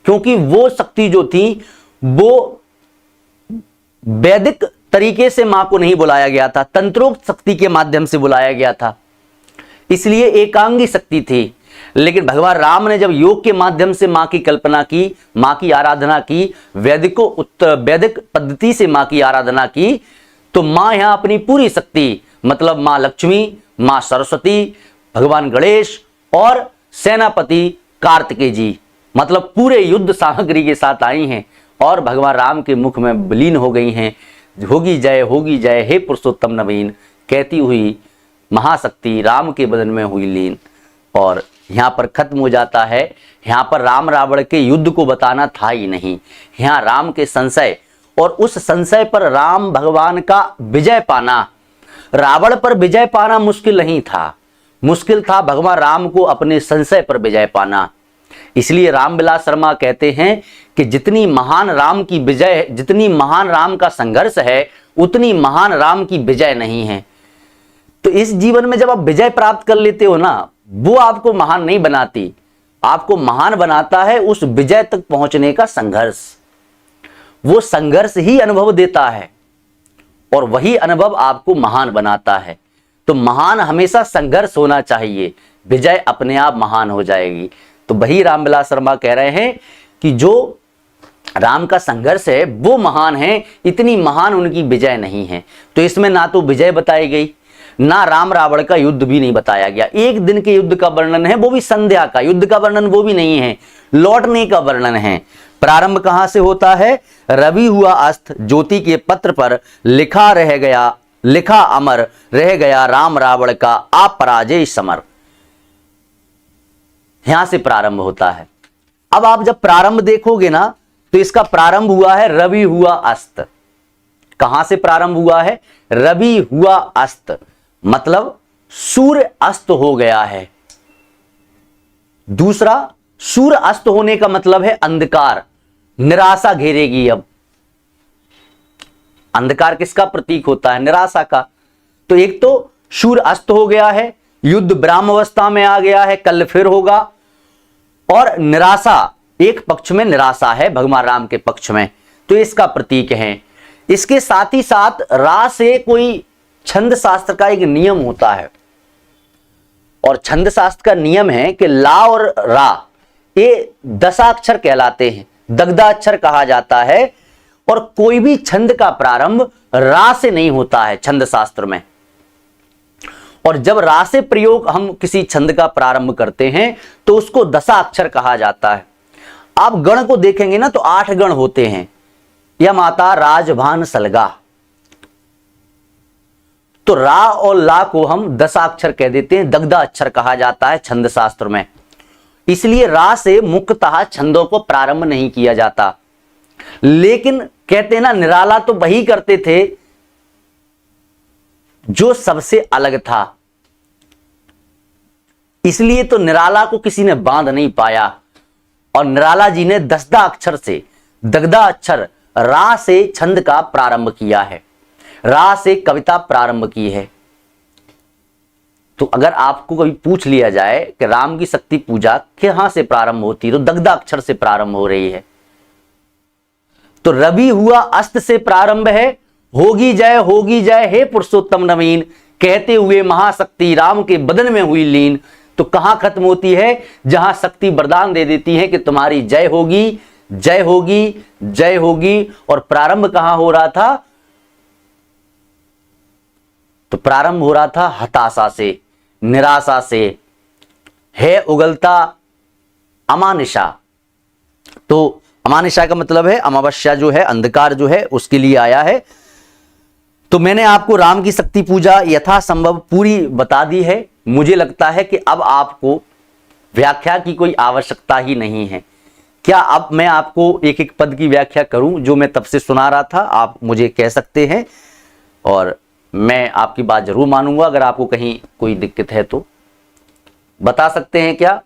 क्योंकि वो शक्ति जो थी वो वैदिक तरीके से मां को नहीं बुलाया गया था, तंत्रोक्त शक्ति के माध्यम से बुलाया गया था, इसलिए एकांगी शक्ति थी। लेकिन भगवान राम ने जब योग के माध्यम से मां की कल्पना की, मां की आराधना की, वैदिक पद्धति से मां की आराधना की, तो मां यहां अपनी पूरी शक्ति, मतलब मां लक्ष्मी, मां सरस्वती, भगवान गणेश और सेनापति कार्तिकेय जी, मतलब पूरे युद्ध सामग्री के साथ आई हैं और भगवान राम के मुख में विलीन हो गई हैं। होगी जय हे पुरुषोत्तम नवीन, कहती हुई महाशक्ति राम के बदन में हुई लीन। और यहाँ पर खत्म हो जाता है। यहाँ पर राम रावण के युद्ध को बताना था ही नहीं, यहाँ राम के संशय, और उस संशय पर राम भगवान का विजय पाना। रावण पर विजय पाना मुश्किल नहीं था, मुश्किल था भगवान राम को अपने संशय पर विजय पाना। इसलिए रामविलास शर्मा कहते हैं कि जितनी महान राम की विजय, जितनी महान राम का संघर्ष है, उतनी महान राम की विजय नहीं है। तो इस जीवन में जब आप विजय प्राप्त कर लेते हो ना, वो आपको महान नहीं बनाती, आपको महान बनाता है उस विजय तक पहुंचने का संघर्ष। वो संघर्ष ही अनुभव देता है और वही अनुभव आपको महान बनाता है। तो महान हमेशा संघर्ष होना चाहिए, विजय अपने आप महान हो जाएगी। तो वही रामविलास शर्मा कह रहे हैं कि जो राम का संघर्ष है वो महान है, इतनी महान उनकी विजय नहीं है। तो इसमें ना तो विजय बताई गई, ना राम रावण का युद्ध भी नहीं बताया गया। एक दिन के युद्ध का वर्णन है, वो भी संध्या का युद्ध का वर्णन वो भी नहीं है, लौटने का वर्णन है। प्रारंभ कहां से होता है, रवि हुआ अस्त ज्योति के पत्र पर लिखा रह गया, लिखा अमर रह गया राम रावण का अपराजय समर। यहां से प्रारंभ होता है। अब आप जब प्रारंभ देखोगे ना, तो इसका प्रारंभ हुआ है रवि हुआ अस्त। कहां से प्रारंभ हुआ है, रवि हुआ अस्त, मतलब सूर्य अस्त हो गया है। दूसरा, सूर्य अस्त होने का मतलब है अंधकार, निराशा घेरेगी। अब अंधकार किसका प्रतीक होता है, निराशा का। तो एक तो सूर्य अस्त हो गया है, युद्ध ब्राह्मावस्था में आ गया है, कल फिर होगा। और निराशा, एक पक्ष में निराशा है भगवान राम के पक्ष में, तो इसका प्रतीक है। इसके साथ ही साथ रा से कोई छंद शास्त्र का एक नियम होता है, और छंद शास्त्र का नियम है कि ला और रा ये दशाक्षर कहलाते हैं, दग्धाक्षर कहा जाता है। और कोई भी छंद का प्रारंभ रा से नहीं होता है छंद शास्त्र में। और जब रा से प्रयोग हम किसी छंद का प्रारंभ करते हैं तो उसको दशाक्षर कहा जाता है। आप गण को देखेंगे ना तो 8 गण होते हैं, या माता राजभान सलगा। तो रा और ला को हम दशाक्षर कह देते हैं, दग्धा अक्षर कहा जाता है छंद शास्त्र में। इसलिए रा से मुख्यतः छंदों को प्रारंभ नहीं किया जाता। लेकिन कहते हैं ना, निराला तो वही करते थे जो सबसे अलग था, इसलिए तो निराला को किसी ने बांध नहीं पाया। और निराला जी ने दसदा अक्षर से, दग्धा अक्षर रा से छंद का प्रारंभ किया है, रा से कविता प्रारंभ की है। तो अगर आपको कभी पूछ लिया जाए कि राम की शक्ति पूजा कहां से प्रारंभ होती है, तो दग्धा अक्षर से प्रारंभ हो रही है। तो रवि हुआ अस्त से प्रारंभ है, होगी जय हे पुरुषोत्तम नवीन, कहते हुए महाशक्ति राम के बदन में हुई लीन। तो कहां खत्म होती है, जहां शक्ति वरदान दे देती है कि तुम्हारी जय होगी, जय होगी, जय होगी। और प्रारंभ कहां हो रहा था, तो प्रारंभ हो रहा था हताशा से, निराशा से, है उगलता अमानिशा। तो अमानिशा का मतलब है अमावस्या जो है, अंधकार जो है, उसके लिए आया है। तो मैंने आपको राम की शक्ति पूजा यथासंभव पूरी बता दी है। मुझे लगता है कि अब आपको व्याख्या की कोई आवश्यकता ही नहीं है। क्या अब मैं आपको एक एक पद की व्याख्या करूं, जो मैं तब से सुना रहा था? आप मुझे कह सकते हैं और मैं आपकी बात जरूर मानूंगा। अगर आपको कहीं कोई दिक्कत है तो बता सकते हैं क्या?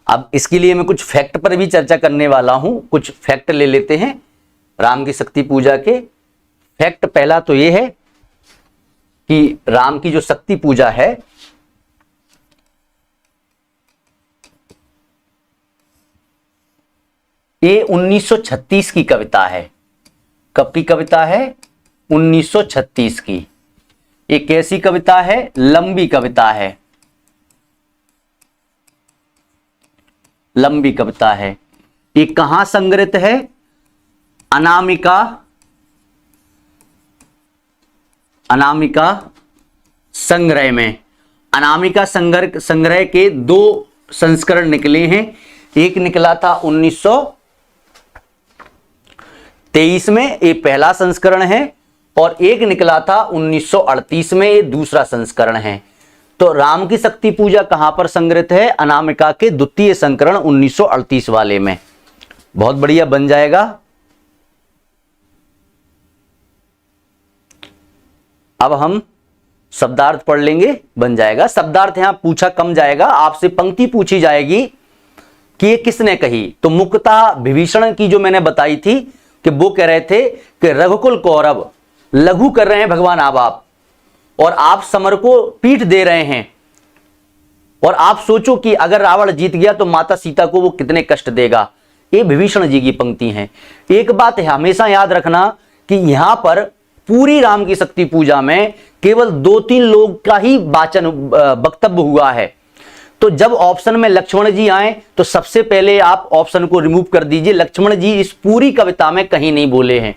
अब इसके लिए मैं कुछ फैक्ट पर भी चर्चा करने वाला हूं। कुछ फैक्ट ले लेते हैं राम की शक्ति पूजा के। फैक्ट पहला तो यह है कि राम की जो शक्ति पूजा है, ये 1936 की कविता है। कब की कविता है? 1936 की। ये कैसी कविता है? लंबी कविता है, लंबी कविता है। ये कहां संग्रहित है? अनामिका, अनामिका संग्रह में। अनामिका संग्रह के 2 संस्करण निकले हैं। एक निकला था 1923 में, ये पहला संस्करण है, और एक निकला था 1938 में, ये दूसरा संस्करण है। तो राम की शक्ति पूजा कहां पर संग्रहित है? अनामिका के द्वितीय संस्करण 1938 वाले में। बहुत बढ़िया, बन जाएगा। अब हम शब्दार्थ पढ़ लेंगे, बन जाएगा। शब्दार्थ यहां पूछा कम जाएगा, आपसे पंक्ति पूछी जाएगी कि ये किसने कही। तो मुक्ता विभीषण की जो मैंने बताई थी कि वो कह रहे थे कि रघुकुल कौरव लघु कर रहे हैं भगवान आप, और आप समर को पीठ दे रहे हैं। और आप सोचो कि अगर रावण जीत गया तो माता सीता को वो कितने कष्ट देगा। ये विभीषण जी की पंक्ति हैं। एक बात है हमेशा याद रखना कि यहां पर पूरी राम की शक्ति पूजा में केवल 2-3 लोग का ही वाचन वक्तव्य हुआ है। तो जब ऑप्शन में लक्ष्मण जी आए तो सबसे पहले आप ऑप्शन को रिमूव कर दीजिए। लक्ष्मण जी इस पूरी कविता में कहीं नहीं बोले हैं।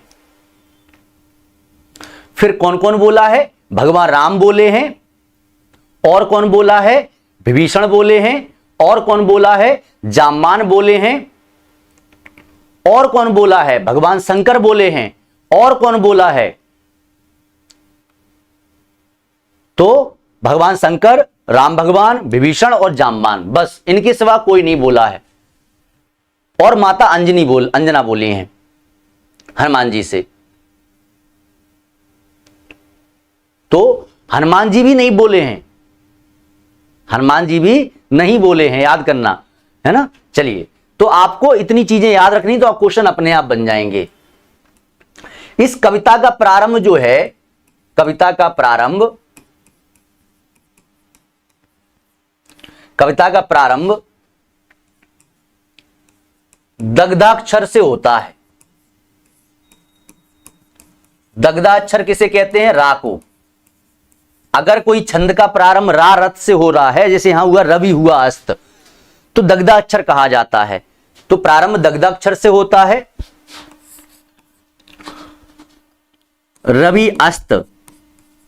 फिर कौन कौन बोला है? भगवान राम बोले हैं, और कौन बोला है? विभीषण बोले हैं, और कौन बोला है? जाम्बान बोले हैं, और कौन बोला है? भगवान शंकर बोले हैं, और कौन बोला है? तो भगवान शंकर, राम भगवान, विभीषण और जाम्बान, बस इनके सिवा कोई नहीं बोला है। और माता अंजना बोली हैं हनुमान जी से। तो हनुमान जी भी नहीं बोले हैं, हनुमान जी भी नहीं बोले हैं, याद करना है ना। चलिए, तो आपको इतनी चीजें याद रखनी, तो आप क्वेश्चन अपने आप बन जाएंगे। इस कविता का प्रारंभ जो है, कविता का प्रारंभ दग्धाक्षर से होता है। दग्धाक्षर किसे कहते हैं? रा को। अगर कोई छंद का प्रारंभ रा रथ से हो रहा है, जैसे यहां हुआ रवि हुआ अस्त, तो दग्धाक्षर कहा जाता है। तो प्रारंभ दग्धाक्षर से होता है। रवि अस्त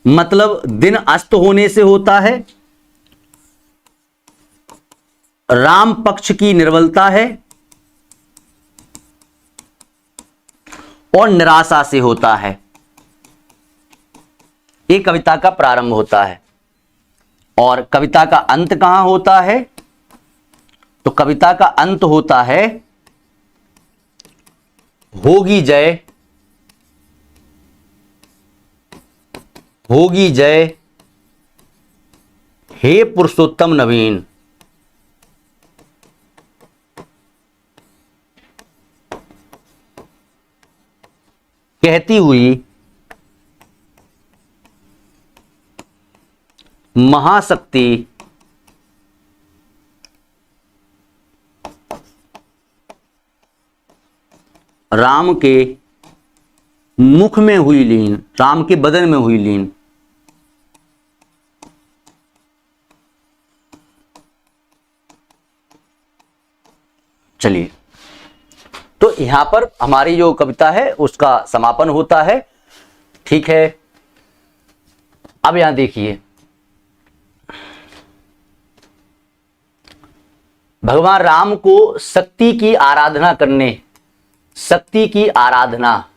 मतलब दिन अस्त होने से होता है। राम पक्ष की निर्बलता है और निराशा से होता है। ये कविता का प्रारंभ होता है। और कविता का अंत कहां होता है? तो कविता का अंत होता है होगी जय, होगी जय हे पुरुषोत्तम नवीन। कहती हुई महाशक्ति राम के मुख में हुई लीन, राम के बदन में हुई लीन। चलिए, तो यहां पर हमारी जो कविता है उसका समापन होता है। ठीक है, अब यहां देखिए, भगवान राम को शक्ति की आराधना करने, शक्ति की आराधना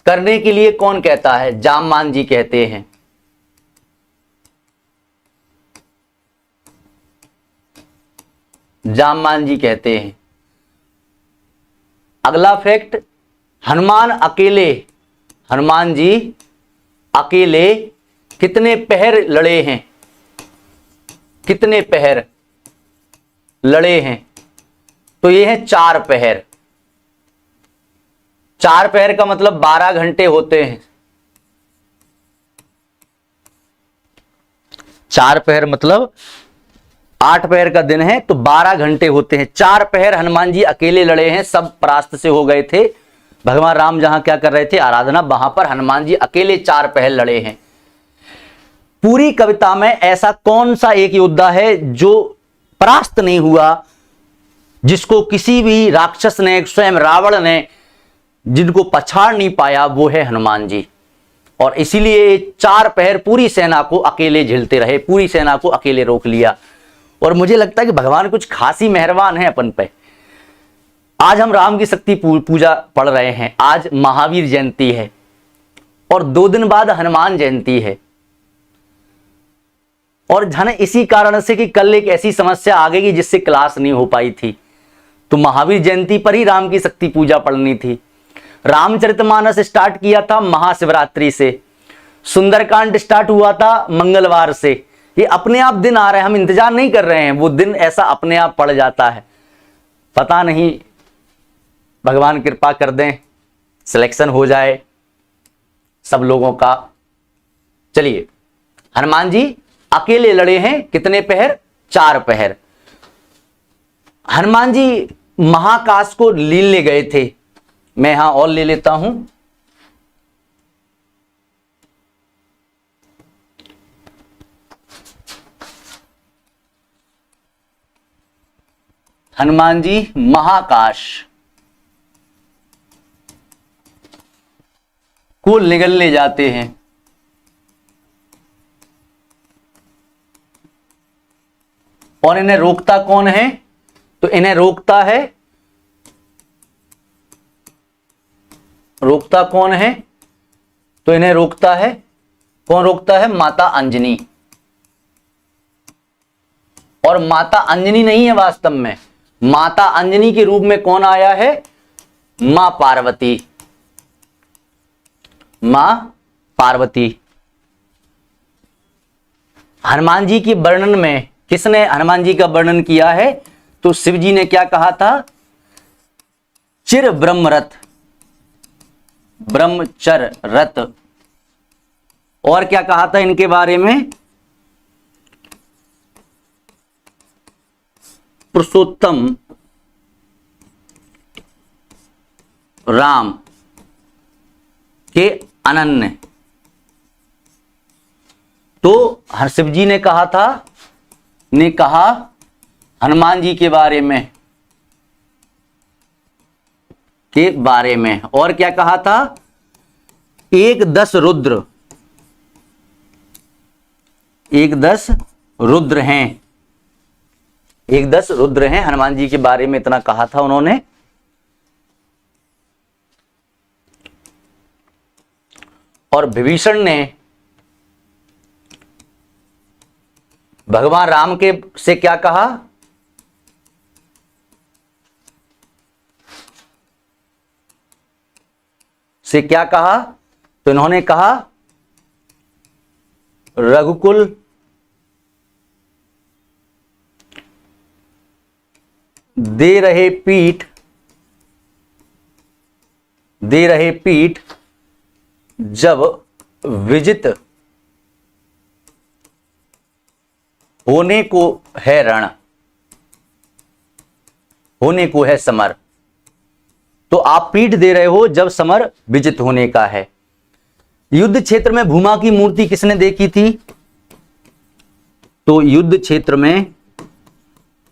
करने के लिए कौन कहता है? जामवान जी कहते हैं। जामवान जी कहते हैं। अगला फैक्ट, हनुमान जी अकेले कितने पहर लड़े हैं? कितने पहर लड़े हैं? तो ये है 4 पहर। 4 पहर का मतलब 12 घंटे होते हैं। 4 पहर मतलब 8 पहर का दिन है तो 12 घंटे होते हैं। 4 पहर हनुमान जी अकेले लड़े हैं, सब परास्त से हो गए थे। भगवान राम जहां क्या कर रहे थे? आराधना। वहां पर हनुमान जी अकेले 4 पहर लड़े हैं। पूरी कविता में ऐसा कौन सा एक योद्धा है जो परास्त नहीं हुआ, जिसको किसी भी राक्षस ने, स्वयं रावण ने, जिनको पछाड़ नहीं पाया? वो है हनुमान जी। और इसीलिए 4 पहर पूरी सेना को अकेले झेलते रहे, पूरी सेना को अकेले रोक लिया। और मुझे लगता है कि भगवान कुछ खासी मेहरबान है अपन पे। आज हम राम की शक्ति पूजा पढ़ रहे हैं, आज महावीर जयंती है और 2 दिन बाद हनुमान जयंती है। और जाने इसी कारण से कि कल एक ऐसी समस्या आ गई जिससे क्लास नहीं हो पाई थी, तो महावीर जयंती पर ही राम की शक्ति पूजा पढ़नी थी। रामचरितमानस स्टार्ट किया था महाशिवरात्रि से, सुंदरकांड स्टार्ट हुआ था मंगलवार से। ये अपने आप दिन आ रहे हैं, हम इंतजार नहीं कर रहे हैं, वो दिन ऐसा अपने आप पड़ जाता है। पता नहीं, भगवान कृपा कर दें, सिलेक्शन हो जाए सब लोगों का। चलिए, हनुमान जी अकेले लड़े हैं कितने पहर? 4 पहर। हनुमान जी महाकाश को लीलने गए थे। मैं यहां और ले लेता हूं। हनुमान जी महाकाश को निगलने जाते हैं। और इन्हें रोकता कौन है? तो इन्हें रोकता कौन है? तो इन्हें रोकता है, कौन रोकता है? माता अंजनी। और माता अंजनी नहीं है वास्तव में, माता अंजनी के रूप में कौन आया है? मां पार्वती। मां पार्वती। हनुमान जी के वर्णन में किसने हनुमान जी का वर्णन किया है? तो शिव जी ने क्या कहा था? चिर ब्रह्मरथ, ब्रह्मचर रथ। और क्या कहा था इनके बारे में? पुरुषोत्तम राम के अनन्य। तो शिव जी ने कहा था, हनुमान जी के बारे में, और क्या कहा था? 110 रुद्र, 110 रुद्र हैं, 110 रुद्र हैं। हनुमान जी के बारे में इतना कहा था उन्होंने। और विभीषण ने भगवान राम के से क्या कहा? तो इन्होंने कहा, रघुकुल दे रहे पीठ दे रहे पीठ जब विजित होने को है रण, होने को है समर। तो आप पीठ दे रहे हो जब समर विजित होने का है। युद्ध क्षेत्र में भूमा की मूर्ति किसने देखी थी? तो युद्ध क्षेत्र में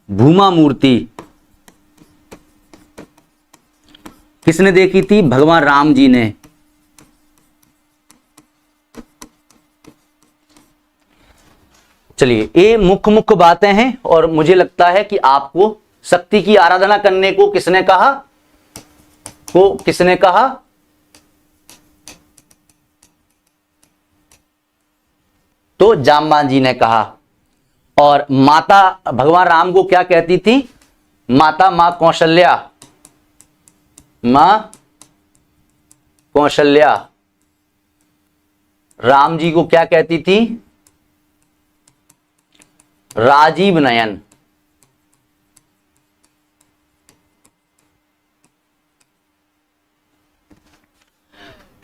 भूमा मूर्ति किसने देखी थी? भगवान राम जी ने। चलिए, ये मुख्य बातें हैं और मुझे लगता है कि आपको शक्ति की आराधना करने को किसने कहा? किसने कहा? तो जामवान जी ने कहा। और माता भगवान राम को क्या कहती थी? माता मां कौशल्या, मां कौशल्या। राम जी को क्या कहती थी? राजीव नयन।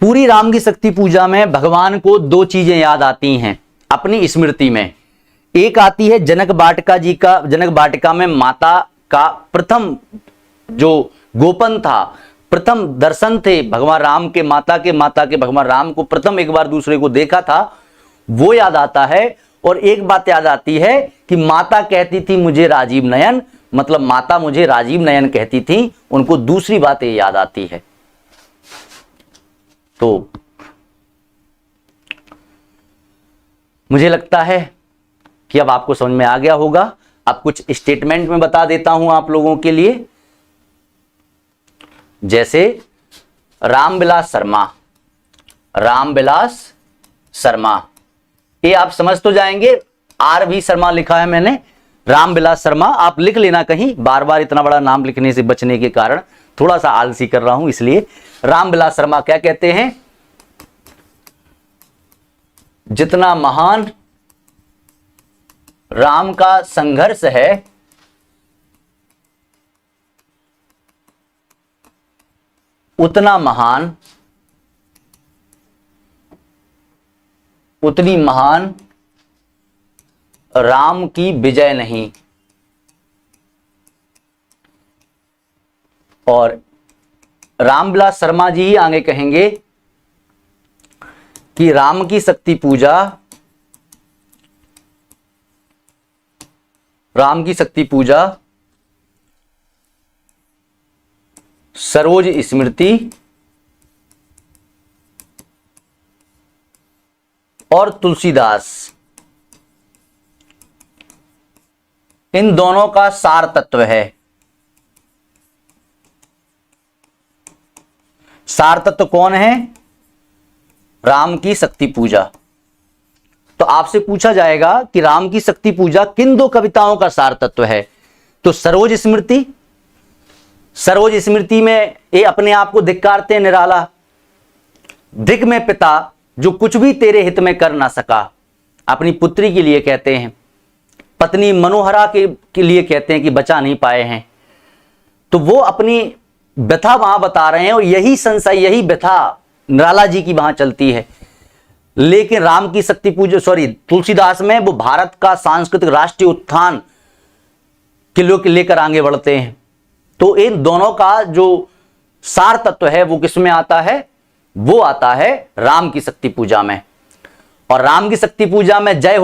पूरी राम की शक्ति पूजा में भगवान को दो चीजें याद आती हैं अपनी स्मृति में। एक आती है जनक वाटिका जी का, जनक वाटिका में माता का प्रथम जो गोपन था, प्रथम दर्शन थे भगवान राम के, माता के भगवान राम को प्रथम एक बार दूसरे को देखा था, वो याद आता है। और एक बात याद आती है कि माता कहती थी मुझे राजीव नयन, मतलब माता मुझे राजीव नयन कहती थी, उनको दूसरी बात ये याद आती है। तो मुझे लगता है कि अब आपको समझ में आ गया होगा। अब कुछ स्टेटमेंट में बता देता हूं आप लोगों के लिए। जैसे रामविलास शर्मा, रामविलास शर्मा, ये आप समझ तो जाएंगे। आर भी शर्मा लिखा है मैंने, रामविलास शर्मा आप लिख लेना कहीं, बार बार इतना बड़ा नाम लिखने से बचने के कारण थोड़ा सा आलसी कर रहा हूं इसलिए। रामविलास शर्मा क्या कहते हैं? जितना महान राम का संघर्ष है, उतना महान, उतनी महान राम की विजय नहीं। और रामविलास शर्मा जी ही आगे कहेंगे कि राम की शक्ति पूजा, राम की शक्ति पूजा सरोज स्मृति और तुलसीदास, इन दोनों का सार तत्व है। सार तत्व कौन है? राम की शक्ति पूजा। तो आपसे पूछा जाएगा कि राम की शक्ति पूजा किन दो कविताओं का सार तत्व है? तो सरोज स्मृति, सरोज स्मृति में ये अपने आप को धिक्कारते हैं निराला, धिक में पिता जो कुछ भी तेरे हित में कर ना सका, अपनी पुत्री के लिए कहते हैं, पत्नी मनोहरा के लिए कहते हैं कि बचा नहीं पाए हैं। तो वो अपनी व्यथा वहां बता रहे हैं और यही संशय, यही व्यथा निराला जी की वहां चलती है। लेकिन राम की शक्ति पूजा, सॉरी, तुलसीदास में वो भारत का सांस्कृतिक राष्ट्रीय उत्थान के लेकर आगे बढ़ते हैं। तो इन दोनों का जो सार तत्व है वो किसमें आता है? वो आता है राम की शक्ति पूजा में। और राम की शक्ति पूजा में जय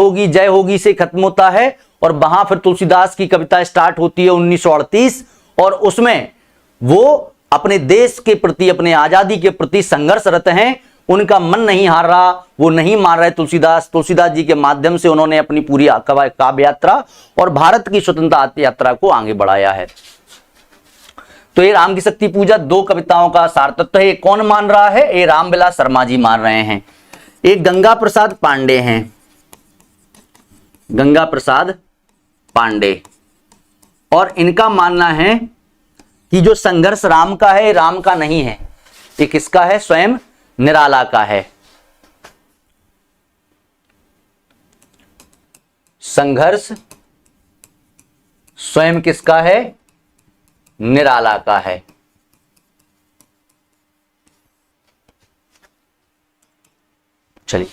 होगी से खत्म होता है और वहां फिर तुलसीदास की कविता स्टार्ट होती है 1938, और उसमें वो अपने देश के प्रति, अपने आजादी के प्रति संघर्षरत हैं। उनका मन नहीं हार रहा, वो नहीं मान रहे तुलसीदास जी के माध्यम से उन्होंने अपनी पूरी काव्य यात्रा और भारत की स्वतंत्रता यात्रा को आगे बढ़ाया है। तो ये राम की शक्ति पूजा दो कविताओं का सार तत्व है। ये कौन मान रहा है? ये रामविलास शर्मा जी मान रहे हैं। एक गंगा प्रसाद पांडे हैं, गंगा प्रसाद पांडे, और इनका मानना है कि जो संघर्ष राम का है राम का नहीं है, ये किसका है? स्वयं निराला का है। संघर्ष स्वयं किसका है? निराला का है। चलिए,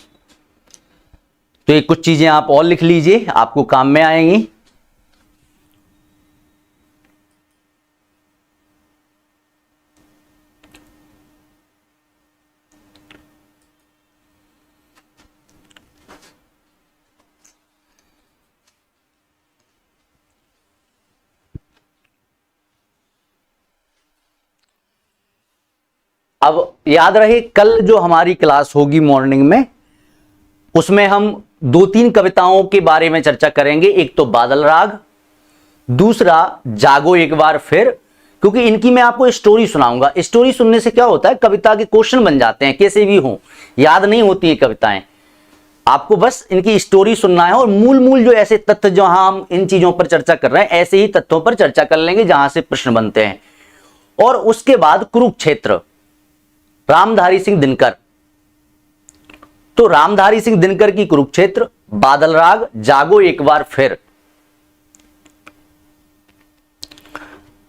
तो ये कुछ चीजें आप और लिख लीजिए, आपको काम में आएंगी। अब याद रहे, कल जो हमारी क्लास होगी मॉर्निंग में, उसमें हम 2-3 कविताओं के बारे में चर्चा करेंगे। एक तो बादल राग, दूसरा जागो एक बार फिर, क्योंकि इनकी मैं आपको स्टोरी सुनाऊंगा। स्टोरी सुनने से क्या होता है, कविता के क्वेश्चन बन जाते हैं, कैसे भी हो, याद नहीं होती है कविताएं, आपको बस इनकी स्टोरी सुनना है। और मूल मूल जो ऐसे तथ्य जहां हम इन चीजों पर चर्चा कर रहे हैं, ऐसे ही तथ्यों पर चर्चा कर लेंगे जहां से प्रश्न बनते हैं। और उसके बाद कुरुक्षेत्र, रामधारी सिंह दिनकर। तो रामधारी सिंह दिनकर की कुरुक्षेत्र, बादल राग, जागो एक बार फिर।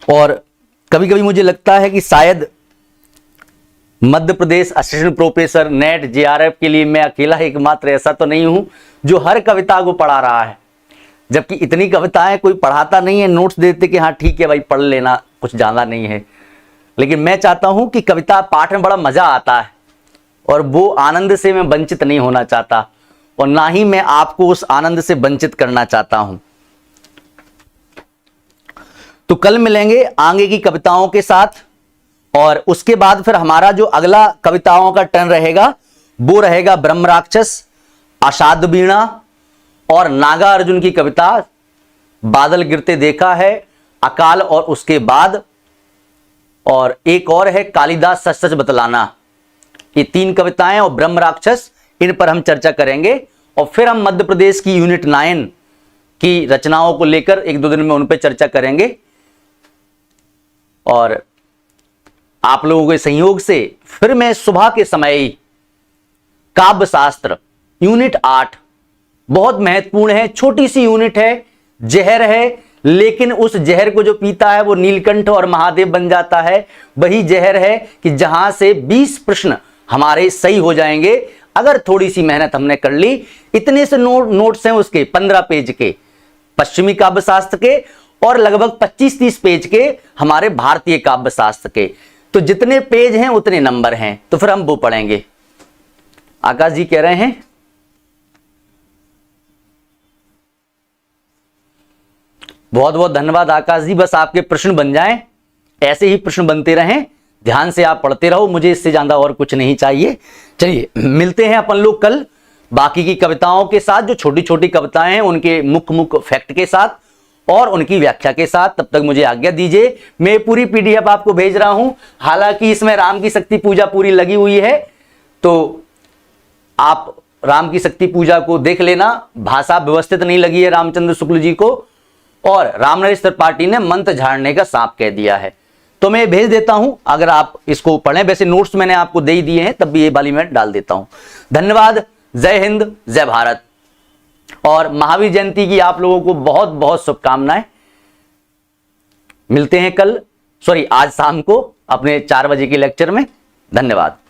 और कभी कभी मुझे लगता है कि शायद Madhya Pradesh assistant professor net JRF के लिए मैं अकेला एकमात्र ऐसा तो नहीं हूं जो हर कविता को पढ़ा रहा है, जबकि इतनी कविताएं कोई पढ़ाता नहीं है, नोट्स देते कि हाँ ठीक है भाई पढ़ लेना, कुछ ज्यादा नहीं है। लेकिन मैं चाहता हूं कि कविता पाठ में बड़ा मजा आता है, और वो आनंद से मैं वंचित नहीं होना चाहता, और ना ही मैं आपको उस आनंद से वंचित करना चाहता हूं। तो कल मिलेंगे आगे की कविताओं के साथ, और उसके बाद फिर हमारा जो अगला कविताओं का टर्न रहेगा वो रहेगा ब्रह्म राक्षस, अषाद वीणा और नागा अर्जुन की कविता, बादल गिरते देखा है, अकाल और उसके बाद, और एक और है कालिदास सच सच बतलाना। ये 3 कविताएं और ब्रह्म राक्षस, इन पर हम चर्चा करेंगे। और फिर हम मध्य प्रदेश की यूनिट 9 की रचनाओं को लेकर 1-2 दिन में उन पर चर्चा करेंगे। और आप लोगों के सहयोग से फिर मैं सुबह के समय ही काव्य शास्त्र यूनिट 8, बहुत महत्वपूर्ण है, छोटी सी यूनिट है, जहर है, लेकिन उस जहर को जो पीता है वो नीलकंठ और महादेव बन जाता है। वही जहर है कि जहां से 20 प्रश्न हमारे सही हो जाएंगे अगर थोड़ी सी मेहनत हमने कर ली। इतने से नोट्स हैं उसके 15 पेज के पश्चिमी काव्य शास्त्र के, और लगभग 25-30 पेज के हमारे भारतीय काव्य शास्त्र के। तो जितने पेज हैं उतने नंबर हैं, तो फिर हम वो पढ़ेंगे। आकाश जी कह रहे हैं बहुत बहुत धन्यवाद आकाश जी, बस आपके प्रश्न बन जाएं, ऐसे ही प्रश्न बनते रहें, ध्यान से आप पढ़ते रहो, मुझे इससे ज्यादा और कुछ नहीं चाहिए। चलिए मिलते हैं अपन लोग कल बाकी की कविताओं के साथ, जो छोटी छोटी कविताएं हैं उनके मुख्य फैक्ट के साथ और उनकी व्याख्या के साथ। तब तक मुझे आज्ञा दीजिए, मैं पूरी पीडीएफ आपको भेज रहा हूं, हालांकि इसमें राम की शक्ति पूजा पूरी लगी हुई है, तो आप राम की शक्ति पूजा को देख लेना। भाषा व्यवस्थित नहीं लगी है रामचंद्र शुक्ल जी को, और रामनरेश त्रिपाठी ने मंत्र झाड़ने का सांप कह दिया है। तो मैं भेज देता हूं, अगर आप इसको पढ़ें। वैसे नोट्स मैंने आपको दे ही दिए हैं, तब भी ये वाली मैं डाल देता हूं। धन्यवाद, जय हिंद, जय भारत, और महावीर जयंती की आप लोगों को बहुत बहुत शुभकामनाएं। मिलते हैं कल, आज शाम को अपने 4 बजे के लेक्चर में। धन्यवाद।